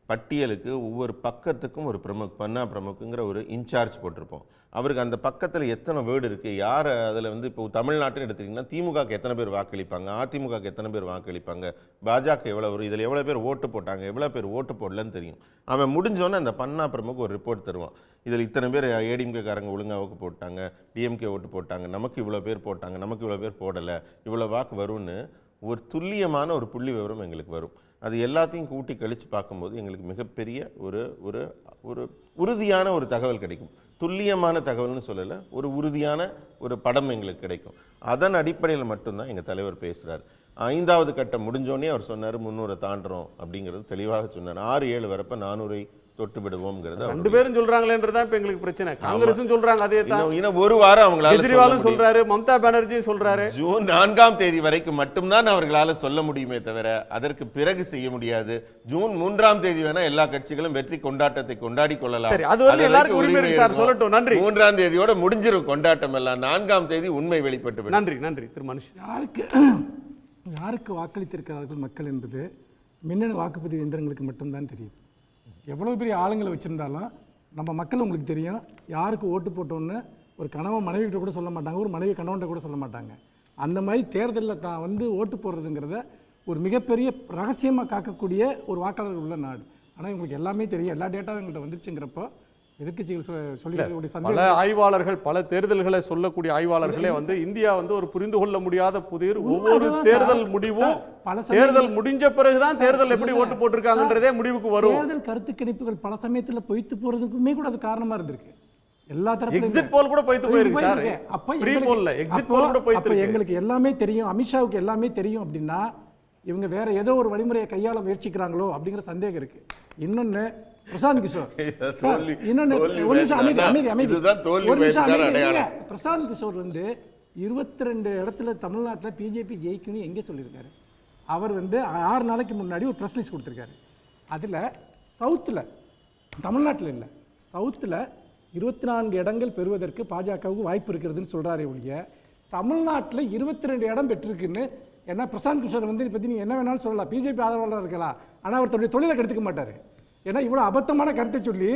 பட்டியலுக்கு ஒவ்வொரு பக்கத்துக்கும் ஒரு பன்னா பிரமுக்குங்கிற ஒரு இன்சார்ஜ் போட்டிருப்போம். அவருக்கு அந்த பக்கத்தில் எத்தனை வேர்டு இருக்குது, யார் அதில் வந்து இப்போ தமிழ்நாட்டில் எடுத்துக்கிட்டிங்கன்னா திமுகக்கு எத்தனை பேர் வாக்களிப்பாங்க, அதிமுகக்கு எத்தனை பேர் வாக்களிப்பாங்க, பாஜக எவ்வளோ வரும், இதில் எவ்வளோ பேர் ஓட்டு போட்டாங்க, எவ்வளோ பேர் ஓட்டு போடலன்னு தெரியும். அவன் முடிஞ்சோன்னே அந்த பன்னா பிரமுக்கு ஒரு ரிப்போர்ட் தருவான். இதில் இத்தனை பேர் ஏடிஎம்கேக்காரங்க ஒழுங்காக ஓட்டு போட்டாங்க, டிஎம்கே ஓட்டு போட்டாங்க, நமக்கு இவ்வளோ பேர் போட்டாங்க, நமக்கு இவ்வளோ பேர் போடலை, இவ்வளோ வாக்கு வரும்னு ஒரு துல்லியமான ஒரு புள்ளி விவரம் எங்களுக்கு வரும். அது எல்லாத்தையும் கூட்டி கழித்து பார்க்கும்போது எங்களுக்கு மிகப்பெரிய ஒரு ஒரு ஒரு உறுதியான ஒரு தகவல் கிடைக்கும். துல்லியமான தகவல்னு சொல்லலை, ஒரு உறுதியான ஒரு படம் எங்களுக்கு கிடைக்கும். அதன் அடிப்படையில் மட்டும்தான் எங்கள் தலைவர் பேசுகிறார். 5வது கட்டம் முடிஞ்சோடனே அவர் சொன்னார் 300 தாண்டுறோம் அப்படிங்கிறது தெளிவாக சொன்னார். 6-7 வரப்ப 400 தொட்டு விடுவோம்ங்கிறது ரெண்டு பேரும் சொல்றாங்களேன்றதான் இப்ப எங்களுக்கு பிரச்சனை. காங்கிரஸும் சொல்றாங்க அதே தான். இன்னும் ஒரு வாரம் அவங்களால கெஜ்ரிவாலும் சொல்றாரு, மம்தா பானர்ஜியும் சொல்றாரு. ஜூன் 4ஆம் தேதி வரைக்கும் மட்டும்தான் அவர்களால சொல்ல முடியுமே தவிர அதற்கு பிறகு செய்ய முடியாது. ஜூன் 3ஆம் தேதி வேணா எல்லா கட்சிகளும் வெற்றி கொண்டாட்டத்தை கொண்டாடி கொள்ளலாம். சரி, அது வந்து எல்லாருக்கும் உரிமை இருக்கு சார், சொல்லட்டும். நன்றி. 3ஆம் தேதியோட முடிஞ்சிரும் கொண்டாட்டம் எல்லாம். 4ஆம் தேதி உண்மை வெளிப்பட்டு விடும். நன்றி. நன்றி திரு மனுஷ். யாருக்கு வாக்களித்திருக்கிறார்கள் மக்கள் என்பது மின்னணு வாக்குப்பதிவு எந்திரங்களுக்கு மட்டும்தான் தெரியும். எவ்வளோ பெரிய ஆளுங்களை வச்சுருந்தாலும் நம்ம மக்கள் உங்களுக்கு தெரியும். யாருக்கு ஓட்டு போட்டோன்னு ஒரு கணவன் மனைவிகிட்ட கூட சொல்ல மாட்டாங்க, ஒரு மனைவி கணவன்கிட்ட கூட சொல்ல மாட்டாங்க. அந்த மாதிரி தேர்தலில் தான் வந்து ஓட்டு போடுறதுங்கிறத ஒரு மிகப்பெரிய ரகசியமாக காக்கக்கூடிய ஒரு வாக்காளர்கள் உள்ள நாடு. ஆனால் இவங்களுக்கு எல்லாமே தெரியும், எல்லா டேட்டாவும் எங்கள்கிட்ட வந்துருச்சுங்கிறப்போ எதிர்க்கட்சிகள் சொல்லி பல ஆய்வாளர்கள், பல தேர்தல்களை சொல்லக்கூடிய ஆய்வாளர்களே வந்து இந்தியா வந்து ஒரு புரிந்து கொள்ள முடியாத புதிர். ஒவ்வொரு தேர்தல் முடிவும் தேர்தல் முடிஞ்ச பிறகுதான் தேர்தல் எப்படி ஓட்டு போட்டிருக்காங்கன்றதே முடிவுக்கு வரும். தேர்தல் கருத்து கணிப்புகள் பல சமயத்தில் பொய்த்து போறதுக்குமே கூட அது காரணமா இருந்திருக்கு. எல்லா தரப்புலையும் எக்ஸிட் போல் கூட பொய்த்து போயிருக்கு சார். ப்ரீ போல்ல எக்ஸிட் போல் கூட பொய்த்து இருக்கு. எங்களுக்கு எல்லாமே தெரியும், அமித்ஷாவுக்கு எல்லாமே தெரியும் அப்படின்னா இவங்க வேற ஏதோ ஒரு வழிமுறையை கையாள முயற்சிக்கிறாங்களோ அப்படிங்கிற சந்தேகம் இருக்கு. இன்னொன்னு பிரசாந்த் கிஷோர், பிரசாந்த் கிஷோர் வந்து 22 இடத்துல தமிழ்நாட்டில் பிஜேபி ஜெயிக்கும்னு எங்கே சொல்லியிருக்காரு? அவர் வந்து 6 நாளைக்கு முன்னாடி ஒரு ப்ரெஸ் ரிலீஸ் கொடுத்துருக்காரு. அதில் சவுத்தில், தமிழ்நாட்டில் இல்லை, சவுத்தில் 24 இடங்கள் பெறுவதற்கு பாஜகவுக்கு வாய்ப்பு இருக்கிறதுன்னு சொல்கிறாரே ஒழிய தமிழ்நாட்டில் 22 இடம் பெற்றிருக்குன்னு. ஏன்னா பிரசாந்த் கிஷோர் வந்து பற்றி நீங்கள் என்ன வேணாலும் சொல்லலாம், பிஜேபி ஆதரவாளராக இருக்கலாம், ஆனால் அவர் தன்னுடைய தொழிலை கெடுத்துக்க மாட்டார். ஏன்னா இவ்வளோ அபத்தமான கருத்தை சொல்லி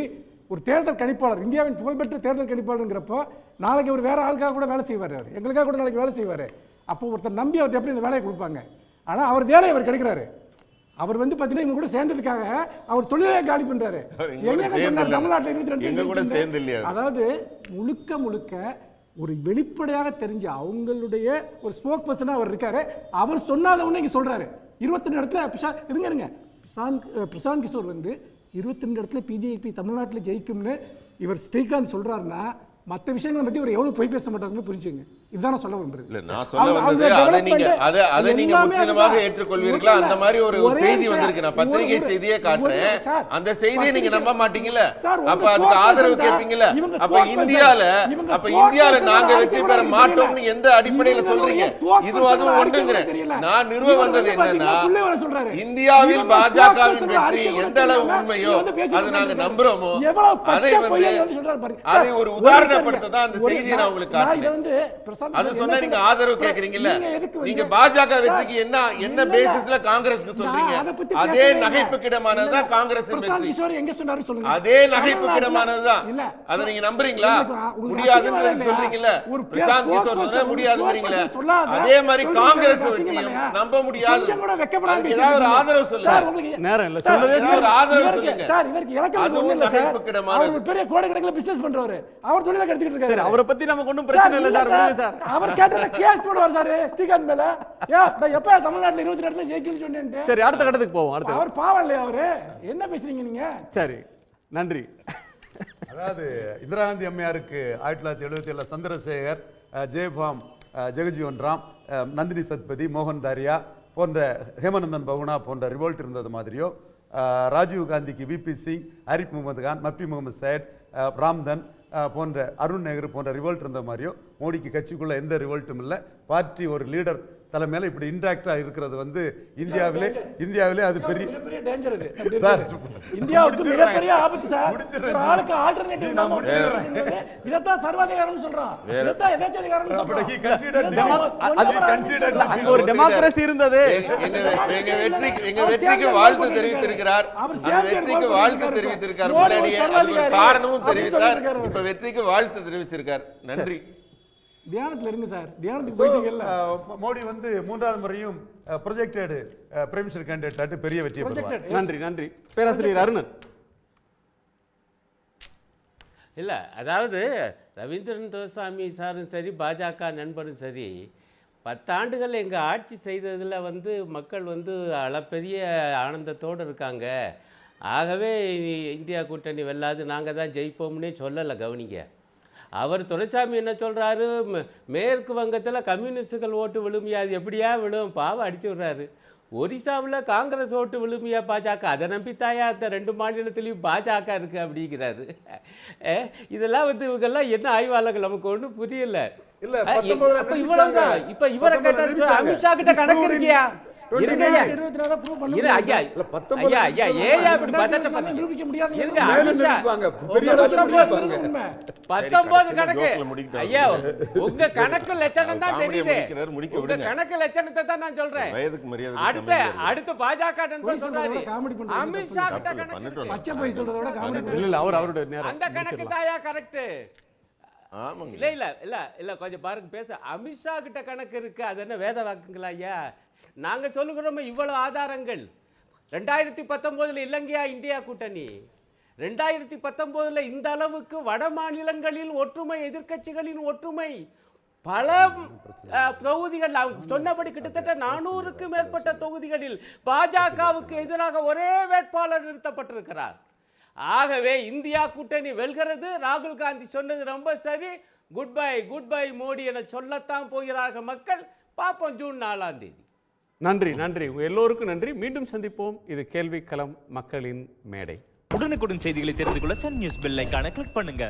ஒரு தேர்தல் கணிப்பாளர், இந்தியாவின் புகழ்பெற்ற தேர்தல் கணிப்பாளருங்கிறப்போ நாளைக்கு அவர் வேறு ஆளுக்காக கூட வேலை செய்வார், அவர் எங்களுக்காக கூட நாளைக்கு வேலை செய்வார். அப்போ ஒருத்தர் நம்பி அவர்கிட்ட எப்படி இந்த வேலையை கொடுப்பாங்க? ஆனால் அவர் வேலையை அவர் கிடைக்கிறாரு. அவர் வந்து பார்த்தீங்கன்னா இவங்க கூட சேர்ந்ததுக்காக அவர் தொழிலே காலி பண்ணுறாரு. தமிழ்நாட்டில் அதாவது முழுக்க ஒரு வெளிப்படையாக தெரிஞ்ச அவங்களுடைய ஒரு ஸ்போக் பர்சனாக அவர் இருக்காரு. அவர் சொன்னாத ஒன்று இங்கே சொல்கிறாரு. 22 இடத்துல இருங்க பிரசாந்த் கிஷோர் வந்து 22 இடத்துல பிஜேபி தமிழ்நாட்டில் ஜெயிக்கும்னு இவர் ஸ்ரீகாந்த் சொல்கிறாருன்னா மற்ற விஷயங்களை பற்றி ஒரு எவ்வளோ போய் பேச மாட்டாங்கன்னு புரிஞ்சுங்க. இதுதான் நான் சொல்ல விரும்புறேன். இல்ல நான் சொல்ல வந்தது அதை நீங்க முற்றிலுமாக ஏற்றுக்கொள்வீர்களா? அந்த மாதிரி ஒரு செய்தி வந்திருக்கு, நான் பத்திரிகை செய்தியே காட்டுறேன், அந்த செய்தியை நீங்க நம்ப மாட்டீங்கல்ல, அப்ப அதுக்கு ஆதரவு கேட்பீங்கல்ல. அப்ப இந்தியால நாங்க வெற்றி பெற மாட்டோம்னு எந்த அடிப்படையில சொல்றீங்க? இது அதுவும் ஒண்ணுங்கிறேன். நான் நிறுவ வந்தது என்னன்னா, இந்தியாவில் பாஜகவின் வெற்றி எந்த அளவு உண்மையோ அதை நாங்க நம்புறோமோ அதை ஒரு உதாரணப்படுத்த தான் அந்த செய்தியை நான் உங்களுக்கு காட்டுறேன். அது சொன்னா நீங்க ஆதரவு கேக்குறீங்கல்ல, நீங்க பாஜக வெற்றிக்கு என்ன பேசிஸ்ல காங்கிரஸ்க்கு சொல்றீங்க? அதே நகைப்புக்கிடமானதுதான் காங்கிரஸ் வெற்றி, அதே நகைப்புக்கிடமானதுதான். அதை நீங்க நம்புறீங்களா? முடியாதுன்னு சொல்றீங்கல்ல, பிரசாந்த் கிஷோர் சொன்னா முடியாதுங்கறீங்களா? அதே மாதிரி காங்கிரஸ் வெற்றியும் நம்ப முடியாது. ஏதாவது ஒரு ஆதரவு சொல்லுங்க. நேரம் இல்ல, சொல்லவே ஒரு ஆதரவு சொல்லுங்க. சார் இவருக்கு இலக்கணம் நகைப்புக்கிடமானது. அவர் பெரிய கோடிக்கணக்கில் பிசினஸ் பண்றவர், அவர் தொழிலை கெடுத்துக்கிட்டு இருக்காரு. சரி, அவரை பத்தி நமக்கு ஒண்ணும் பிரச்சனை இல்ல சார். சார் அவர் கேட்டத கேஸ் போடுவார் சார் ஸ்ரீகாந்த் மேல. நான் எப்ப தமிழ்நாட்டுல 22 இடத்துல ஜெயிக்கும்னு சொன்னேன். சரி, அடுத்த கட்டத்துக்கு போவோம். அடுத்து அவர் பாவம் இல்லையா? அவரு என்ன பேசுறீங்க நீங்க? சரி, நன்றி. அதாவது இந்திரா காந்தி அம்மையாருக்கு 1977 சந்திரசேகர், ஜெயபாம், ஜெகஜீவன் ராம், நந்தினி சத்பதி, மோகன் தாரியா போன்ற, ஹேமநந்தன் பகுனா போன்ற ரிவோல்ட் இருந்தது மாதிரியோ, ராஜீவ் காந்திக்கு விபி சிங், ஆரிஃப் முகமது கான், மஃபி முகமது சையத், ராம்தன் போன்ற, அருண் நேரு போன்ற ரிவோல்ட் இருந்த மாதிரியோ மோடிக்கு கட்சிக்குள்ள எந்த ரிவோல்ட்டும் இல்லை. பார்ட்டி ஒரு லீடர் தலைமையில இப்படி இன்டாக்டா இருக்கிறது வந்து இந்தியாவிலே அது பெரிய டேஞ்சர். இது சார் இந்தியாவுக்கு மிகப்பெரிய ஆபத்து சார். ஒரு ஆளுக்கு ஆல்டர்னேட்டிவ் நாம இதத்தான் சர்வாதிகாரம்னு சொல்றோம். இதத்தான் எதேச்சதிகாரம்னு சொல்றோம். அப்படி கன்சிடர் அங்க ஒரு டெமோக்ரசி இருந்தது. எங்க வெற்றிக்கு வாழ்த்து தெரிவித்திருக்கிறார். அந்த வெற்றிக்கு வாழ்த்து தெரிவித்திருக்கார். முன்னாடியே அதுக்கு காரணமும் தெரிவித்தார். இப்ப வெற்றிக்கு வாழ்த்து தெரிவிச்சிருக்கார். நன்றி. தியானத்துல இருங்க சார். தியானத்துக்கு போயிட்டீங்கல்ல. மோடி வந்து 3வது முறையும் ப்ரொஜெக்டட் பிரைம் மினிஸ்டர் கேண்டிடேட் பெரிய வெற்றி பெறுவார். நன்றி. பேராசிரியர் அருணன். இல்லை, அதாவது ரவீந்திரன் துரைசாமி சாரும் சரி, பாஜக நண்பரும் சரி, 10 ஆண்டுகள் எங்கள் ஆட்சி செய்ததில் வந்து மக்கள் வந்து அளப்பெரிய ஆனந்தத்தோடு இருக்காங்க. ஆகவே இந்தியா கூட்டணி வெல்லாது, நாங்கள் தான் ஜெயிப்போம்னே சொல்லலை. கவனிங்க, அவர் துரைசாமி என்ன சொல்கிறாரு, மேற்கு வங்கத்தில் கம்யூனிஸ்டுகள் ஓட்டு விழுமையா, அது எப்படியா விழும், பாவம் அடிச்சு விடுறாரு. ஒரிசாவில் காங்கிரஸ் ஓட்டு விழுமையா பாஜக, அதை நம்பித்தாயா அந்த 2 மாநிலத்திலையும் பாஜக இருக்குது அப்படிங்கிறாரு. இதெல்லாம் வந்து இவங்கெல்லாம் என்ன ஆய்வாளர்கள், நமக்கு ஒன்றும் புரியல. அப்போ இவ்வளவுதான். இப்போ இவரை கேட்டாரு, அமித்ஷா கிட்ட கணக்கு இருக்கியா? உங்க கணக்கு லட்சணம் தான் தெரியுது. உங்க கணக்கு லட்சணத்தை தான் நான் சொல்றேன். அடுத்து பாஜக சொல்றாரு, அமித்ஷா கிட்ட கணக்கு, அந்த கணக்கு தாயா கரெக்ட். இல்ல இல்ல இல்ல இல்ல கொஞ்சம் பாருங்க பேச. அமித்ஷா கிட்ட கணக்கு இருக்கு, அது என்ன வேத வாக்குங்களா ஐயா? நாங்க சொல்லுகிறோம் இவ்வளவு ஆதாரங்கள். 2019 இல்லைங்கயா இந்தியா கூட்டணி. 2019 இந்த அளவுக்கு வட மாநிலங்களில் ஒற்றுமை, எதிர்க்கட்சிகளின் ஒற்றுமை, பல தொகுதிகள் சொன்னபடி கிட்டத்தட்ட 400க்கும் மேற்பட்ட தொகுதிகளில் பாஜகவுக்கு எதிராக ஒரே வேட்பாளர் நிறுத்தப்பட்டிருக்கிறார். ஆகவே இந்தியா கூட்டணி வெல்கிறது. ராகுல் காந்தி சொன்னது ரொம்ப சரி. குட் பை மோடி என சொல்லத்தான் போகிறார்கள் மக்கள். பார்ப்போம் ஜூன் 4ஆம் தேதி. நன்றி. எல்லோருக்கும் நன்றி. மீண்டும் சந்திப்போம். இது கேள்வி களம், மக்களின் மேடை. உடனுக்குடன் செய்திகளை தெரிந்து கொள்ள சன் நியூஸ் பெல் ஐகானை கிளிக் பண்ணுங்க.